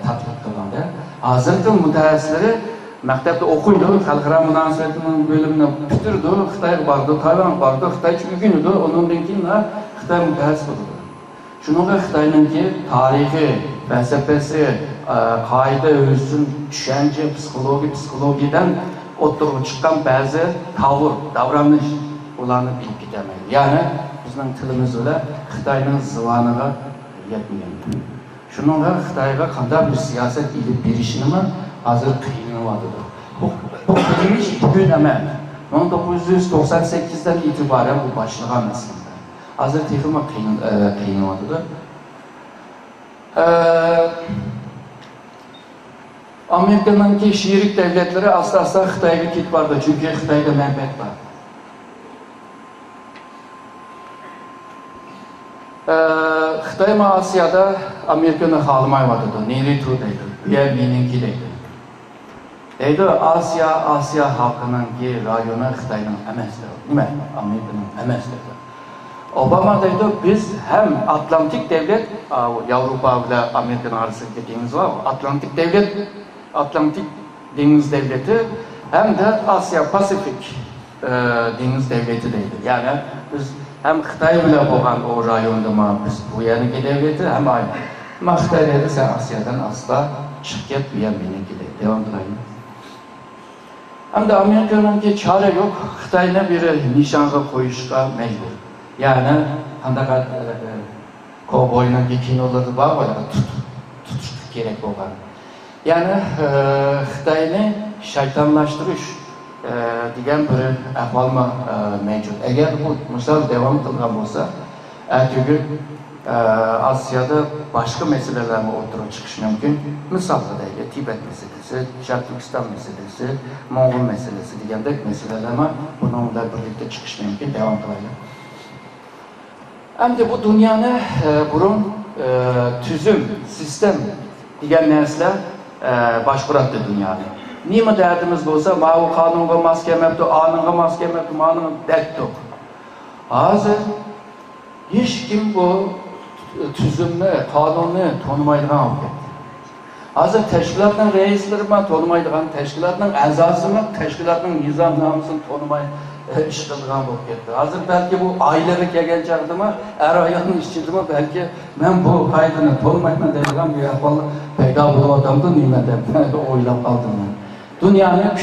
tadqiq qilganda, hozirgi mutaxassislari maktabda o'qiydi, xalqaro munosabatning bo'limini bitirdi, Xitoyga bordi, Tayvan bordi, Xitoycha o'rganadi, ondan keyin Xitoy mutaxassis bo'ldi. Shuningga Xitoyninki tarixi, felsefesi, qoida o'zining tushuncha, psixologiyadan o'ttirib chiqqan ba'zi tavr, davranış ularni bilib ketamaydi. Ya'ni bizning tilimiz bilan Xitoyning zivoniga yetmagan. Shuningga Xitoyga qanday bir siyosat ilib berishini hozir qiynaladi. Bu qiyinish bugun emas. 1998'dan itibaren bu başlagan aslında. Hazır texima qiynaladi. Amerika'nınki şerik devletleri asla Xitoyga ketib bordi, chunki Xitoyda manfaat bor. Xitoy Asiyada Amerikani xohlamayotdi, neri tur deydi. Ya meningki deydi. Deydi Asiya xalqininki rayoni Xitoyning emas deydi. Nima? Amerikaning emas deydi. Obama deydi, biz hem Atlantik devlet, Avrupa ile Amerika'nın arasındaki deniz var, Atlantik deniz devleti, hem de Asya Pasifik deniz devleti deydi. Yani biz hem Xitoy ile bo'lgan o rayonda biz bu yangi devleti, hem aynı. Ama Xitoy deydi, sen Asya'dan asla chiqib ket, bu yer meniki deydi. Devam qilaymi? Hem de Amerika'nınki çare yok, Xitoyni bir nishonga qo'yishga mecbur. Yani qandaqa kovboyning kinoları var, tutuş gerek bo'lgan. Yani Xitoyni shaytonlashtirish degan bir ahvolma mevcut. Eğer bu misal devam qilgan bo'lsa, ertagi Asya'da başka meselelerle oturup çıkış mümkün. Misal deydi, Tibet meselesi, Türkistan meselesi, Moğol meselesi degandek meselelerle bununla birlikte çıkış mümkün. Devam kılayım. Hem de bu dünyanın burun tüzüm, sistem degan narsalar başkurattı dünyanı. Nima derdimiz olsa, ma'u qonunga mos kelmabdi, onunga mos kelmabdi, ma'nunga dert yo'q. Hozir hech kim bu tüzümni, qonunni tanımaydigan olib ketdi. Hozir tashkilotning reislari ham tanımaydigan, tashkilotning a'zosimi, tashkilotning nizomnomasini tanımay ish qilgan bo'lib ketdi. Hozir balki bu oilaga kelgan chaqdimi, ayolning ishchidimi, balki men bu qoidani tanımayman degan bir ahvol paydo bo'lyapti, nima deb o'ylab qoldim. Dunyoning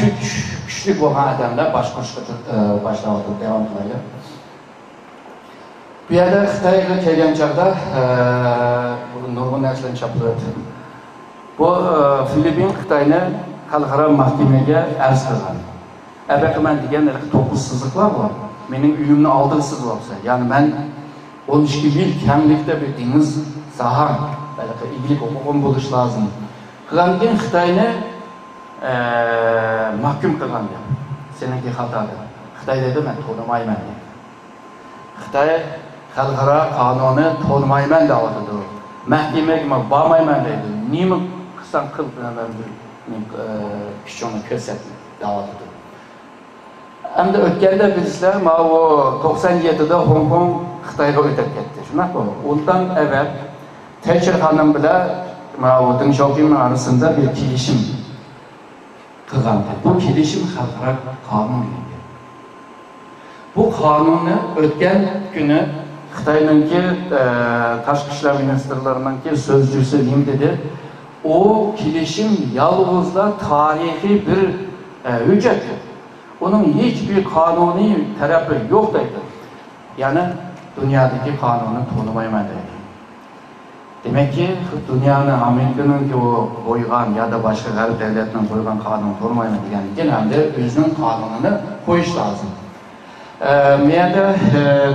kuchli bo'lgan odamlar boshqarishga boshlayapti, devam qilaylik. Bu yerda Xitoyga kelgan chaqda nurg'un narsalarni chopiladi. Bu Filippin Xitoyni xalqaro mahkamaga arz qilgan. Əbəqəmən degan 9 sızıqlar var. Benim uyumni aldığısız olsa. Yani ben 12 mil kemlikte bir deniz sahar, belki ilgilik hukukun buluş lazım. Qılandın Xitoyni mahkum qilgan. Seninki xatoda. Xitoy dedi, men tanımayman. Xitoy xalqaro qonunni tanımayman deydi. Mahkamaga bormayman deydi. Nima qilsam qil, men kuchimni ko'rsatdim deydi. Hem de ötkende bizler, o 97'de Hong Kong Xitoyga o'tib ketdi. Shunaqa. Ondan evvel Thatcher hanım bile o Deng Xiaoping arasında bir kelishim qilgan. Bu kelishim xalqaro qonun edi. Bu qonunni o'tgan kuni Xitoyninki tashqi ishlar ministrlarininki so'zchisi nima dedi? O kelishim yalnızla tarihi bir hüccet. Onun hiçbir kanuni tarafı yok dedi. Yani dünyadaki kanunu tanımayman dedi. Demek ki dünyanın, Amerika'nın ki o koygan ya da başka garip devletinin koygan kanunu korumayma degan genelde özünün kanununu koyuş lazım. Meyada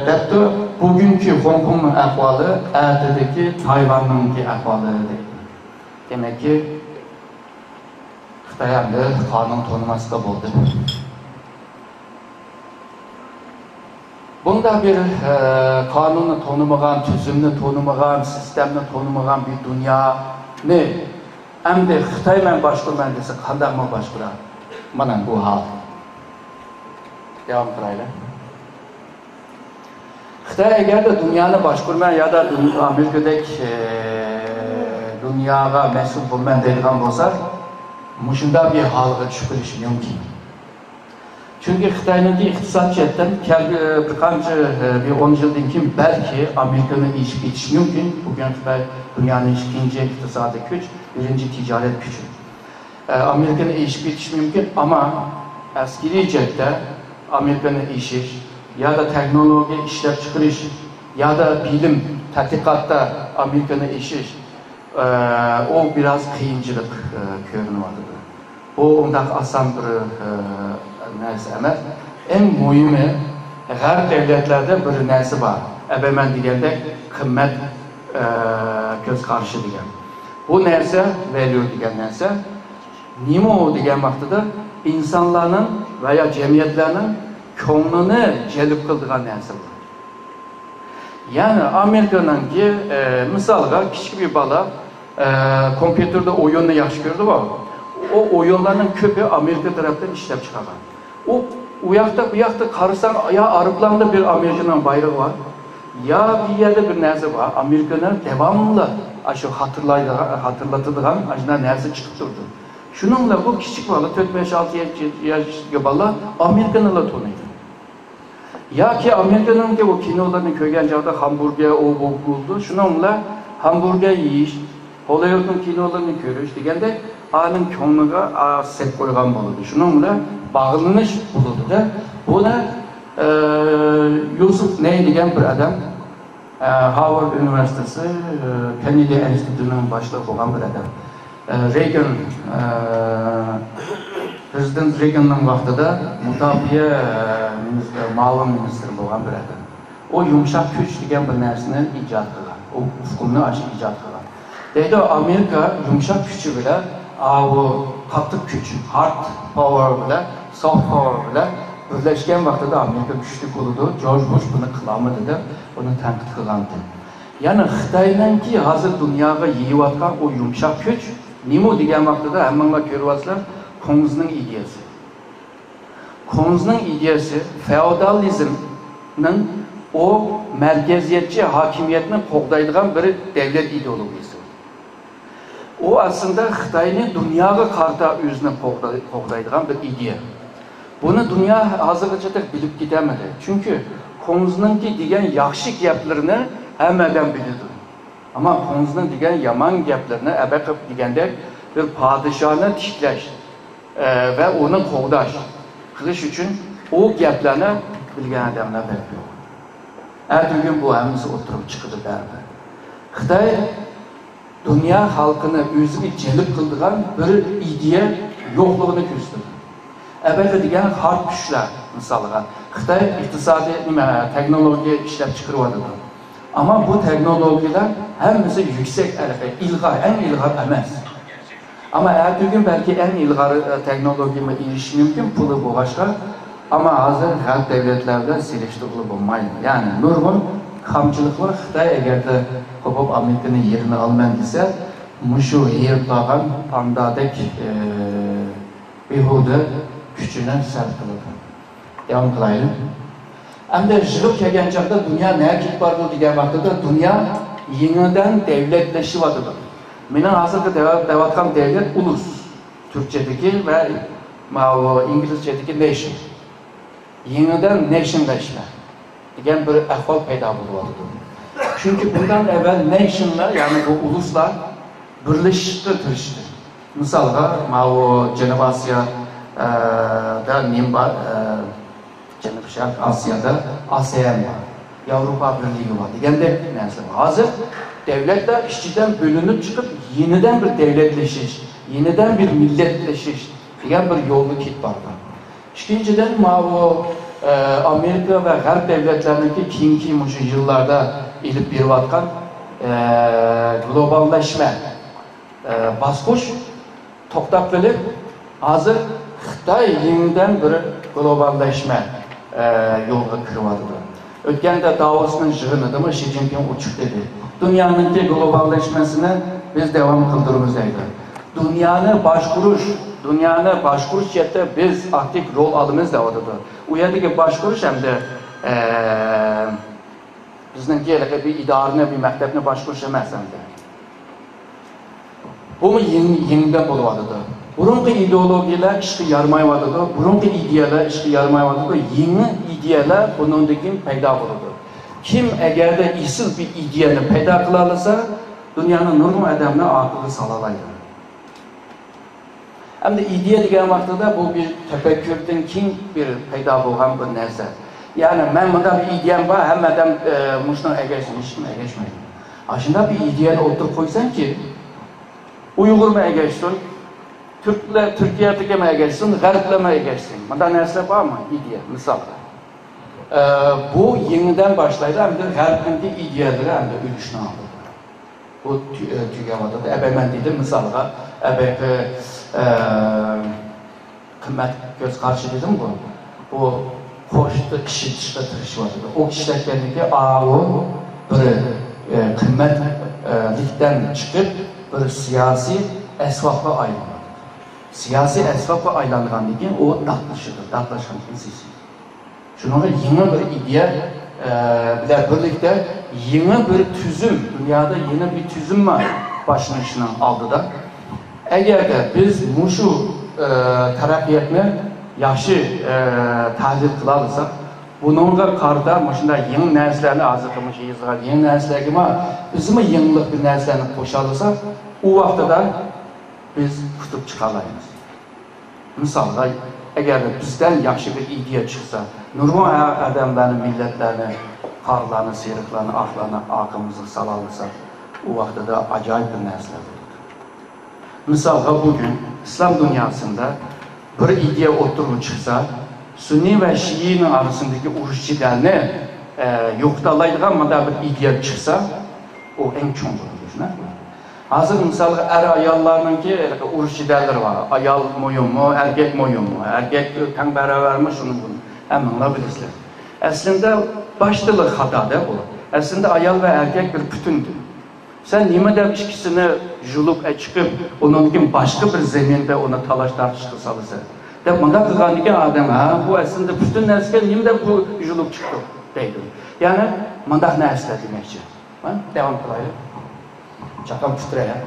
depti bugünkü Hong Kong'un ahvalı, ertedeki Tayvan'ın ahvalı demek ki Xitay'ın kanun tanıması da oldu. Bunda bir kanunu tanımayan, tüzümünü tanımayan, sistemini tanımayan bir dünya ne? Hem de Xitay'la başkurman dese kandan mı başkuran? Bana bu hal. Devam kırayla. Xitay eğer de dünyanı başkurman ya da Amerika'daki dünyaya mesul bulman deyilgan olsa, muşunda bir halıga çıkırış mümkün. Çünkü Xitay'ın iktisat cihetten bir 10 yıldan kim belki Amerika'nın iş geçiş mümkün. Bugün Xitay dünyanın ikinci iktisadi güç, birinci ticaret gücü. Amerika'nın iş geçiş mümkün ama askeri cihette Amerika'nın işi ya da teknoloji işlep çıkarış ya da bilim, tatbikatta Amerika'nın işi o biraz kıyımcılık görünüyordu. O ondan asan bir neyse emas. En mühimi her devletlerde bir neyse var. Ben diyende kıymet göz karşı diyen. Bu neyse veriyor diyen neyse. Nime o diyen vaxtıda insanların veya cemiyetlerinin konunu celip kıldığı neyse var. Yani Amerika'nın ki misalga küçük bir bala kompüterde oyununu yaxşı gördü var. O oyunların köpü Amerika tarafından işlep çıkarlar. O bu yakta karısan ya Araplarında bir Amerika'nın bayrağı var ya bir yerde bir neresi var. Amerika'nın devamlı aşı hatırlatıldığın aşına neresi çıkıp durdu. Şununla bu küçük bala 4-5-6 yaş bala Amerika'nın la tonuydu. Ya ki Amerika'nın ki o kinolarını köygen çağda hamburger o buldu. Şununla hamburger yiyiş, Hollywood'un kinolarını görüş degende anın konuga set koygan buludu. Şununla bağlanış buludu da. Buna Yusuf Ney degen bir adam, Harvard Üniversitesi, Kennedy Enstitüsü'nün başlığı olan bir adam. Reagan, Prezident Reagan'ın vaxtıda Müdafiə Malum Ministri olan bir adam. O yumuşak güç degen bir nersini icat kılan, o ufkunu açık icat kılan. Deydi Amerika yumuşak gücü bile, o katlık güç, hard power bile, soft power bile birleşken vaxtıda Amerika güçlü koludu. George Bush bunu kılamadı da, bunu tenkit kılandı. Yani Xitay'dan ki hazır dünyaya yiyivatkan o yumuşak güç, nimo degen vaxtıda hemen görüyorlar, Konuz'un ideyası. Konuz'un ideyası, feodalizmin o merkeziyetçi hakimiyetini qoğdaydıgan bir devlet ideolojisi. O aslında Xitay'ın dünyaya karta özünü qoğdaydıgan bir ideya. Bunu dünya hazırlıca da bilip gidemedi. Çünkü Konuz'un ki degen yaxşı gaplarını hemmeden bilirdi. Ama Konuz'un degen yaman gaplarını ebekip degende bir padişahını tikleş ve onu qoğdaş kılış için o gaplarını bilgen adamlar bekliyor. Her gün bu hemimiz oturup çıkıdı derdi. Xitay dünya halkını özüne celip kıldığan bir ideya yokluğunu gösterdi. Evvelde degen hard güçler misalga. Xitay iktisadi teknoloji işlep çıkarıyordu. Ama bu teknolojiler hemimizi yüksek ilgar, en ilgar emez. Ama her gün belki en ilgar teknolojiye erişim mümkün, pulu bu başka. Ama hazır halk devletlerde siliştirili bulmayın. Yani nurgun kamçılıklar Xitay eğer de kopup Amerika'nın yerini alman ise muşu yer bağın pandadek behuda gücüne sərf kılır. Devam kılayım. Hem de jılıp kelgen çağda dünya neye git vardı diye vaxtıda dünya yeniden devletleşi vardı. Menen hazırda devatkan devlet ulus. Türkçedeki ve İngilizcedeki nation. Yeniden nationleşme. Diyen bir ahval peyda buldu. Çünkü bundan evvel nationlar yani bu uluslar birleştirmişti. Misalga Cenab-ı Asya'da Nimba, Cenab-ı Şark Asya'da ASEAN var. Avrupa Birliği var. Diyen de neyse hazır Devletler işçiden bölünüp çıkıp yeniden bir devletleşiş, yeniden bir milletleşiş diyen bir yolda git vardı. İkinciden bu Amerika ve G'arb devletlerindeki keyingi yıllarda ilip bir vatkan globalleşme baskuş toktap bilip hazır Xitay yeniden bir globalleşme yolga kirvadı. Ötkende Davos'un jığınıdı mı Xi Jinping uçuk dedi. Dünyanın ki globalleşmesini biz devam kıldırımız deydi. Dünyanı başkuruş yette biz aktif rol alımız da odadı. O yerdeki başkuruş hem de bizden gelirken bir idarine, bir mektebine başkuruş emez hem de. Bu mu yeniden buluvadıdı. Burunqi ideologiyalar işki yarmayvadıdı. Burunqi ideyalar işki yarmayvadıdı. Yeni ideyalar bunundaki payda buludu. Kim eğer de isil bir ideyanı payda kılarsa dünyanın nurmu adamına akıllı salalaydı. Hem de ideya degen vaxtıda bu bir tefekkürden kim bir payda bolan bir narsa. Yani ben bunda bir ideyam var, hem adam muşdan egeşsin, işim egeşmeyin. Aşında bir ideyani oturup koysan ki Uygur mu egeşsin, Türkiye'deki mi egeşsin, G'arb'le mi egeşsin? Bunda narsa var mı? İdeya, misal. Bu yeniden başlaydı, hem de G'arb'deki ideyaları hem de ülüşünü aldı. Bu tügavadı. Ebe ben dedim misalga, ebe kıymet göz karşı dedim bu hoştu kişi çıkta tırışıvadı. O kişiler kendine o bir kıymetlikten çıkıp bir siyasi esvapla ayrılmadı. Siyasi esvapla ayrılgan degen o dağlaşıdır, dağlaşan sisi. Şununla yeni bir ideya bilen birlikte yeni bir tüzüm, dünyada yeni bir tüzüm var başlanışını aldı da. Eğer de biz muşu terakkiyatını yaxşı tahlil kılarsak, bununla karda maşında yeni nərslərini azıqlamış yazıqlar, yeni nərslərə var, bizim yenilik bir nərslərini qoşalırsak, o vaxtada biz tutup çıkarlayız. Misalda, eğer bizden yaxşı bir ideya çıksa, normal adamların milletlerini, karlarını, seyiriklerini, aklarını, akımızı salalırsa, o vaxtada acayip bir nərslər olur. Misalda bugün İslam dünyasında bir ideya oturumu çıksa, Sünni ve Şii'nin arasındaki uğraşçılarını yoktalaydıgan mada bir ideya çıksa, o en çok olur. Hazır misal ayallarının ki uğraşçıları var. Ayal moyun mu, erkek moyun mu, erkek kan beraber mi şunu bunu. Hemen bilirler. Aslında başlılık hata da bu. Aslında ayal ve erkek bir bütündür. Sen nimeden ikisini julup çıkıp onun başka bir zeminde ona talaş tartışkı salırsa. De bana kıgandıkken adam bu aslında bütün nesken nimeden bu julup çıktı deydi. Yani mandak nesle demekçi. Devam kılayım. Çakam pütre ya.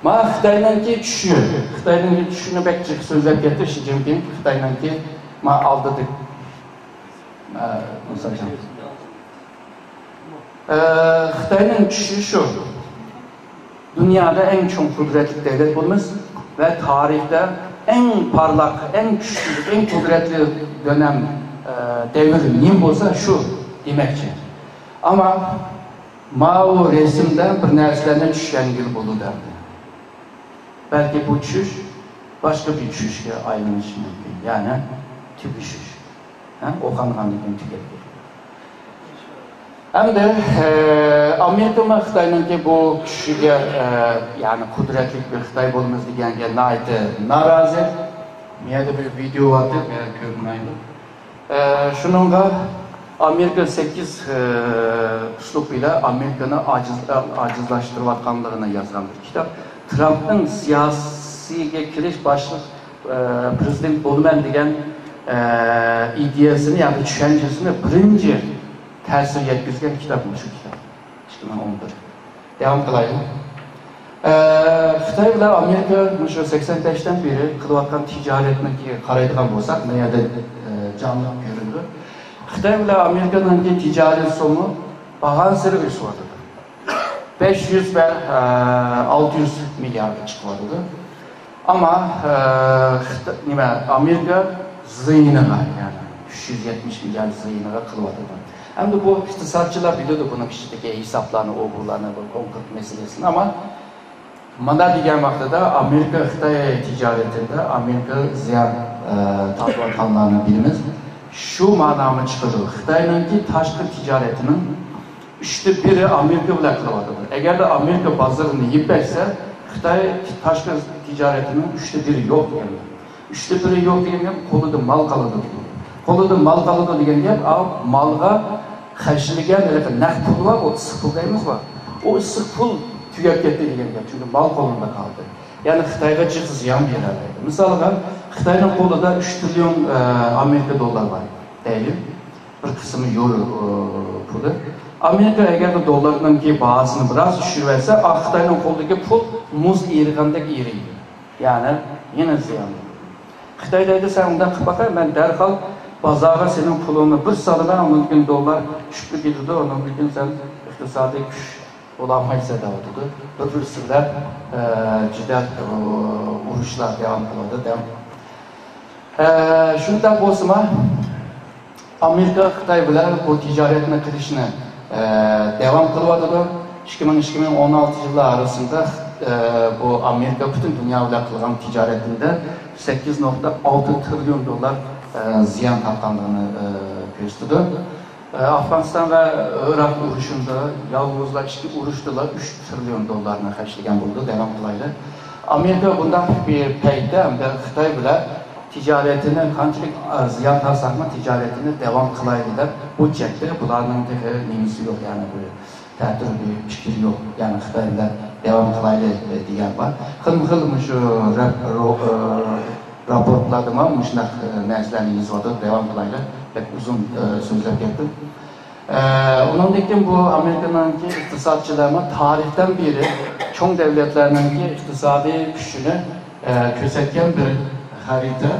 Ma Xitay'dan ki düşüyor. Xitay'dan ki düşüşünü bekçik sözler getir. Xi Jinping Xitay'dan ki ma aldadık. Xitay'ın düşüşü şu. Dünyada en çok kudretli devlet bulmuş ve tarihte en parlak, en güçlü, en kudretli dönem devri neyim olsa şu demekçi. Ama Mao resimden bir neslerine düşen gibi buldu derdi. Belki bu düşüş başka bir düşüşe ayrılmış mümkün. Yani tüküşüş. Okanganlıkın tüketmek. Hem de Amerika ve Xitay'ın ki bu kişiye yani kudretli bir Xitay bulmamız diyen narazı. Miyade bir video vardı, görünmeydi. Şununla Amerika 8 üslubuyla Amerika'nı acizlaştırıvatkanlığına yazılan bir kitap. Trump'ın siyasiye kiriş başlık prezident olman diyen ideyasını yani düşüncesini birinci tesir yetkizgen kitapmış şu kitap. 2011. Devam kılayım. Xitay ile Amerika 85'ten beri kılıvatkan ticaretine karaydıgan olsak, ne ya da canlı görüldü. Xitay ile Amerika'nın ticaret sonu bağın sırı üst vardı. 500 ve 600 milyar çıkmadı. Ama Amerika zıyını var yani. 370 milyar zıyını kılmadı. Hem de bu iktisatçılar biliyordu bunun içindeki hesaplarını, oğullarını, bu konkret meselesini ama mana degan vaqtida Amerika Xitoy tijoratida Amerika ziyon tortayotganlarini bilamiz. Shu ma'noni chiqardi. Xitoyning tashqi tijoratining 1/3 Amerika bilan qilyapti. Agarda Amerika bozorini yeb bersa, Xitoy tashqi tijoratining 1/3 yo'q degan. 1/3 yo'q degan qo'lida mal qoladi. Qo'lida mal qoladi degan gap, malga xarjlagan naqd pul bor, o issiq pul deymiz bor. O issiq pul tugab ketdi degan gap. Chunki mal qo'lida qoldi. Ya'ni Xitoyga jiq ziyon beradi. Masalan, Xitoyning qo'lida 3 trillion Amerika dollari bor. Deylik. Bir qismi yevro puli. Amerika agar dollarning bahosini biroz tushirib olsa, Xitoyning qo'lidagi pul muz erigandek eriydi. Ya'ni yana ziyon. Xitoydagi sen undan qilib boqay, men darhol bozorga sening pulingni bir solaman, undan dollar tushib ketadi, undan sen iqtisodiy kuch olamaysa deydi. Bir-birisi bilan juda urushlar davom qiladi. Shunday bo'lsa, Amerika Xitoy bilan bu tijoratni qilishni devam qilyapti. 2016 yıllar arasında bu Amerika bütün dünya bilan qilgan tijoratida 8.6 trilyon dolar ziyon tortganligini ko'rsatdi. Afg'oniston va Iroq urushida yolg'izlar ichki urushdilar 3 trilyon dollarni xarjlagan bo'ldi, devam qilaydi. Amerika bundan bir paytda hamda Xitoy bilan ticaretini qanchalik ziyon tortsa ticaretini devam qilaydi deb bu chekda bularning nimasi yo'q, ya'ni bu ta'til bir fikr yo'q, ya'ni Xitoy bilan devam qilaydi degan bor. Xilma-xil shu raportlarda ham shunaqa narsalarni yozadi, devam qilaydi deb uzun so'zlab ketdim. Undan keyin bu Amerikaning iqtisodchilari tarixdan beri cho'ng davlatlarning iqtisodiy kuchini ko'rsatgan bir xarita.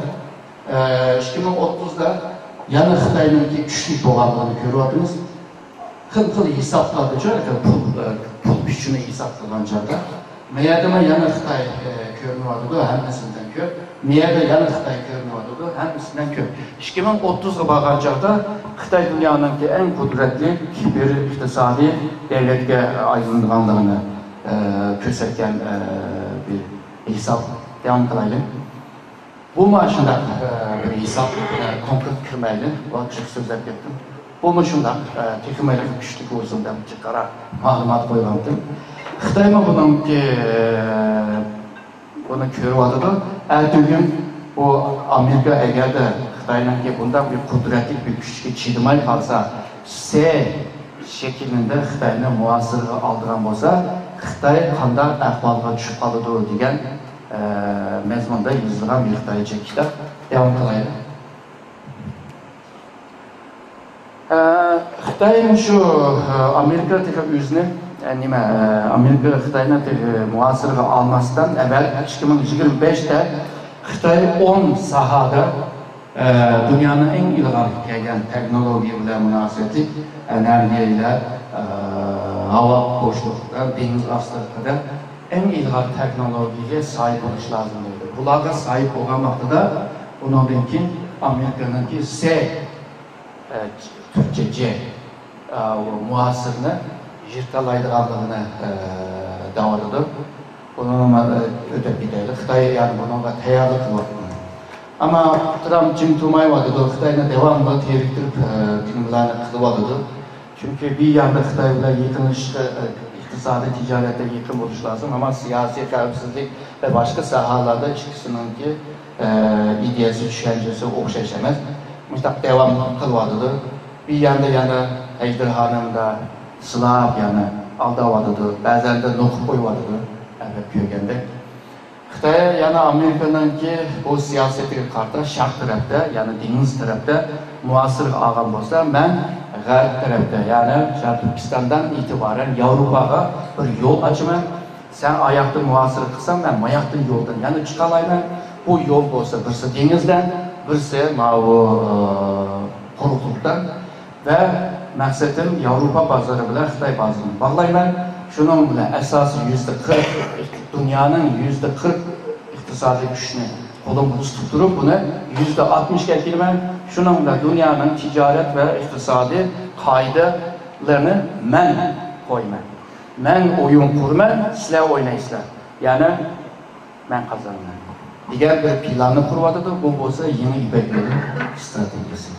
2030'da yana Xitoyning kuchli bo'lganligini ko'ryapmiz. Xil-xil hisoblarda pul kuchini hisob qilgan joyda meyada yana Xitoy ko'rinyapti, hammasidan ko'p. Meyada yana Xitoy ko'rinyapti, hammasidan ko'p. 2030'ga borgan joyda Xitoy dunyoning eng qudratli bir iqtisodiy davlatga aylanganligini ko'rsatgan bir hisob devam qilaylik. Bu maşında bir hesap konkret kirmeyli, açık sözler yaptım. Bu maşında tekmeyle güçlü olsundan çıkara malumat koyulandım. Xitoy mı bunu körüvadıdı. Ertugün bu Amerika eğer de Xitoy'nın bundan bir kudretli bir güçlü çiğdimay kalsa, şeklinde Xitoy'ın muasırlığı aldıran olsa, Xitoy qanday ahvolga tushib qoladi degan mezmunda yozilgan bir Xitoycha kitap devam qilaydi. Xitoy shu Amerika o'zini Amerika Xitoyni muasirga olmasdan avval 2025'da Xitoy 10 sohada dunyoning eng ilg'or kelgan texnologiya bilan munosabatli energiyalar, havo bo'shliqida, dengiz ostida en ilg'or texnologiyaga sahip bo'lish lozim deydi. Bularga sahip bo'lgan vaqtida undan keyin Amerikaning Türkçe C muasirni yirtalaydiganligini davoladir. Buni o'tib ketadi. Xitoy yani bunga tayyorlik qilyapti. Ama Trump jim turmayapti. Xitoyni devamlı teriktirib filmlarni qilyapti. Çünkü bir yanda Xitoy bilan yaqinlashishga iqtisodiy tijoratda yaqin bo'lish lozim, ama siyosiy xavfsizlik ve başka sahalarda ikkisining ideyasi, tushunchasi o'xshash emas. Mustaq devam qilyapti. Bir yanda yana ejderhanimda silab yana aldayapti. Ba'zan da noqib qo'yyapti. Albatta ko'rganda. Xitoy yana Amerikaning bu siyosatiga qarshi sharq tarafda, ya'ni dengiz tarafda muasir olgan bo'lsa, men g'arb tarafda, ya'ni Sharq Turkistondan itibaren Yevropaga bir yo'l ochaman. Sen oyoqda muasir qilsan, men oyoqdan yo'ldan, ya'ni chiqalayman. Bu yo'l bo'lsa, birisi dengizdan, birisi bu quruqlikdan ve maqsadim Yevropa bozori bilan Xitoy bozorini bog'layman. Şunun bilan asosi %40 dünyanın %40 iqtisodiy kuchini qo'limda tutib turib, buni %60 ga kelman. şununla dünyanın ticaret ve iktisadi kaydalarını men koyman. Men oyun kurman, sizler oynaysizlar. Yani men kazanman. Diğer bir planı kurvadıdı, bu olsa yeni İpek yolu stratejisi.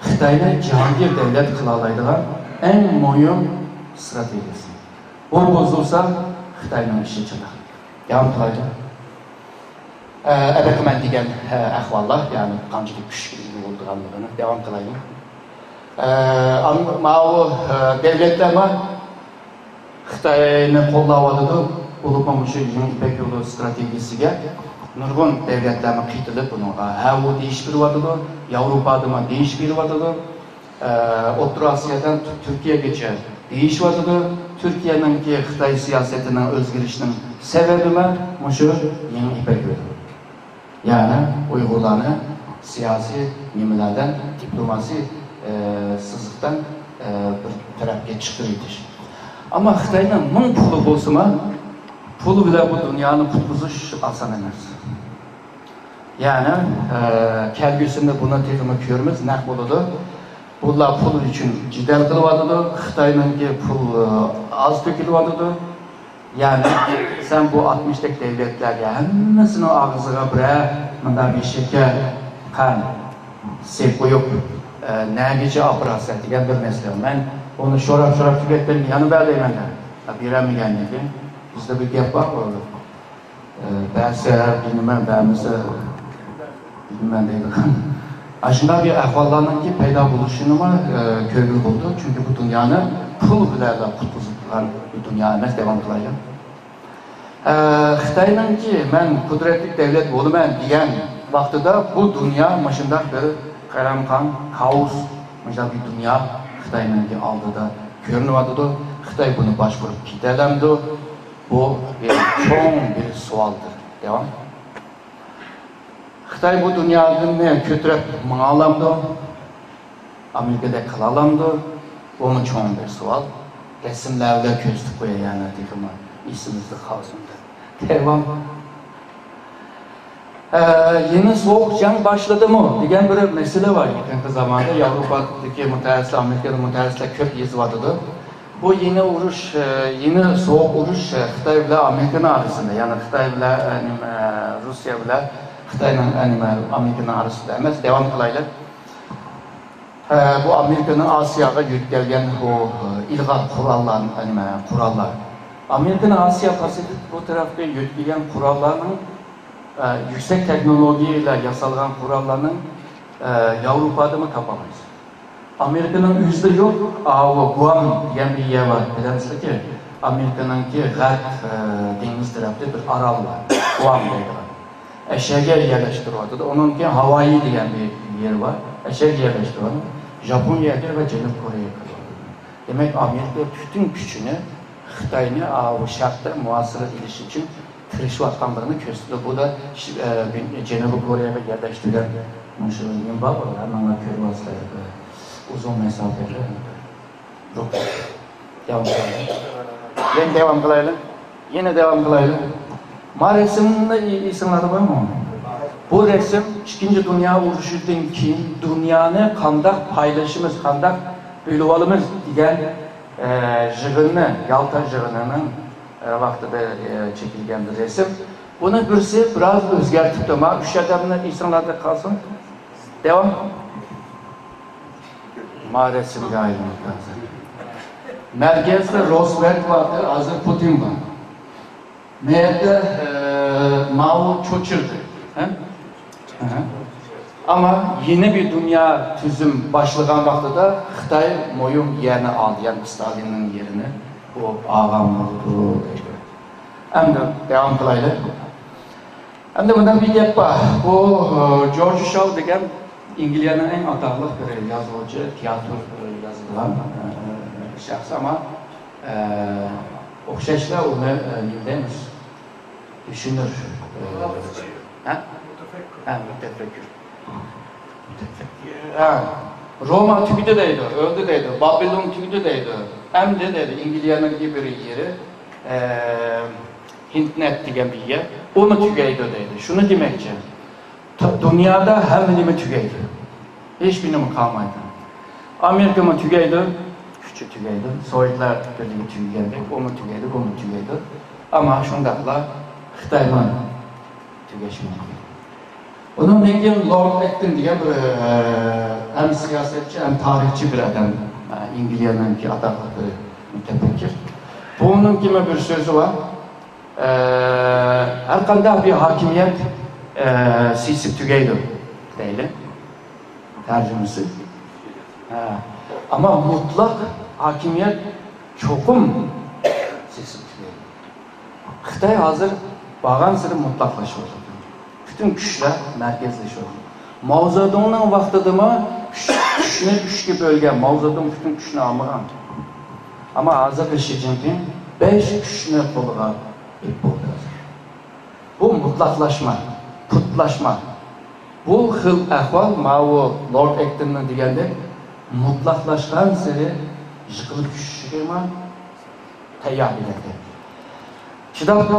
Xitayni Cihangir devlet kılalaydıgan en mühim stratejisi. Bu bozulsa Xitayning işi çıkar. Devam kılaydı. Əbəqəmən digən əhvallar, yəni qancılıq güçlüyü olduğanlığını devam kılayım. O devletler var, Xitayni qo'llavadıdı, bulunmamış yeni İpek yolu stratejisiga nurgun devletlerine kıytılıp bunu. Bu değiş bir vadıdı, Avrupa'da değiş bir vadıdı, Orta Asya'dan Türkiye geçer değiş vadıdı. Türkiye'nin ki Xitay siyasetinin özgürlüğünün sebebi mi? Muşu yeni İpek yolu. Yani Uygurlarını siyasi nimelerden, diplomasi sızlıktan bir tarafga çıkırıydır. Ama Xitayning ming pulu bolsa mı, pulu bile bu dünyanın kutbuzuş asan emas. Yani kelgüsünde buna tekimi körümüz ne buludu? Bunlar pul için cidel kılıvadıdı, Xitay'nınki pul az dökülüvadıdı. Yani sen bu 60'lık devletlerge hemmisinin ağzına bir şeker, kan, sep koyup neygici operasyon diyen bir mesele. Ben onu şorap tüketmenin yanı berdeyim ben. Birem mi gelmedi? Bizde bir gap var mı? Bəzi bilmem, bəzi bilmem deydi. Aslında bir ahvallarının ki peyda buluşunu var, köylü buldu. Çünkü bu dünyanın pul bilərlə kutbuzluqlar bir dünya emas, devam kılayım. Xitay'nın ki ben kudretli devlet olumən diyen vaxtıda bu dünya maşında bir qaramqan, kaos, maşında bir dünya Xitay'nın ki aldı da görünüvadıdı. Xitay bunu başvurup gidelemdi. Bu bir çok bir sualdır. Devam. Xitay bu dünyanın ne kötürep mağalamdı, Amerika'da kılalamdı. Onun çok bir sual. Resimlerle közlük koyuyor yani dikimi. İsimizde kalsındır. Devam. Yeni soğuk can başladı mı? Diyen bir mesele var yakın zamanda. Avrupa'daki mütehassıslar, Amerika'da mütehassıslar köp yazıvadıdı. Bu yeni uruş, yeni soğuk uruş Xitay ile Amerika'nın arasında. Yani Xitay ile Rusya ile Xitay'la Amerika'nın arasında emas. Devam kılaylar. Bu Amerika'nın Asya'ya yükselgen bu ilgal kurallar. Amerika'nın Asya Pasifik bu tarafta yükselgen kurallarının yüksek teknolojiyle yasalgan kurallarının Avrupa'da mı kapamayız? Amerika'nın yüzde yok, Guam diyen bir yer var. Bilirsiniz ki Amerika'nın ki Garp deniz tarafta bir aral var. Guam diyorlar. Eşeğe yerleştiriyordu. Onun ki Hawaii diyen bir yer var. Eşeğe yerleştiriyordu. Japonya'da ve Cenub Kore'ye kalıyordu. Demek Amerika bütün gücünü Xitay'ını bu şartta muasır ediliş için tırışvatkanlarını gösteriyor. Bu da Cenub Kore'ye yerleştirilen Muşul'un var. Hemen körü vasıtaydı. Uzun mesafeli. Yok. Devam kılayım. Ben devam kılayım. Yine devam kılayım. Ma resimde isimleri var mı? Bu resim 2. Dünya Uruşu'dan keyin dünyanı kandak paylaşımız, kandak bölüvalımız diyen jığını, Yalta jığınının vaxtıda çekilgen bir resim. Bunu birisi biraz özgertip de ma 3 adamın isimlerde kalsın. Devam. Ma resimde ayrılmak lazım. Merkezde Roosevelt vardır, hazır Putin var. Meğerde Mao çoçurdu. Ama yeni bir dünya tüzüm başlayan vaxtıda Xitay moyum yerini aldı. Yani Stalin'in yerini. Bu ağam oldu. Hem de devam kılaydı. Hem de bundan bir gap var. Bu George Shaw degen İngilizcenin en atarlı bir yazıcı, tiyatro yazılan şahs ama okşaşla onu neymiş? Düşünür. Mütefekkir. Roma tügüdü deydi, öldü deydi, Babylon tügüdü deydi. Hem de deydi, İngilizcenin gibi bir yeri, Hintnet diyen bir yer, onu tügeydi deydi. Şunu demekçe, dünyada hem nimi tügeydi. Hiçbir nima kalmaydı. Amerika mı tügeydi? Küçük tügeydi. Sovyetler Birliği tügeydi. O mu tügeydi, o mu tügeydi. Ama şundakla Xitayla tügeşmedi. Onun keyin Lord Acton degan bir hem siyasetçi hem tarihçi bir adam. İngilizce'ninki adaklı bir mütefekkir. Bunun kime bir sözü var. Her qanday bir hakimiyet siysi tügeydi deyli. Tercümesi. Ama mutlak hakimiyet çokum siysi tügeydi. Xitay hazır bağan sırı mutlaklaşıyor. Bütün güçler merkezleşiyor. Mao Zedong'un vaxtıda mı güçünü üçge bölgen, Mao Zedong bütün güçünü almagan. Ama hazır Xi Jinping 5 güçünü koluğa ip oldu. Bu mutlaklaşma, putlaşma. Bu xil ahval Mao Lord Acton'un degende mutlaklaşkan seri yıkılıp düşüşüme tayyor edildi. Şiddet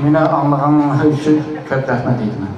meni anlagan üçün köp rahmet eyledim.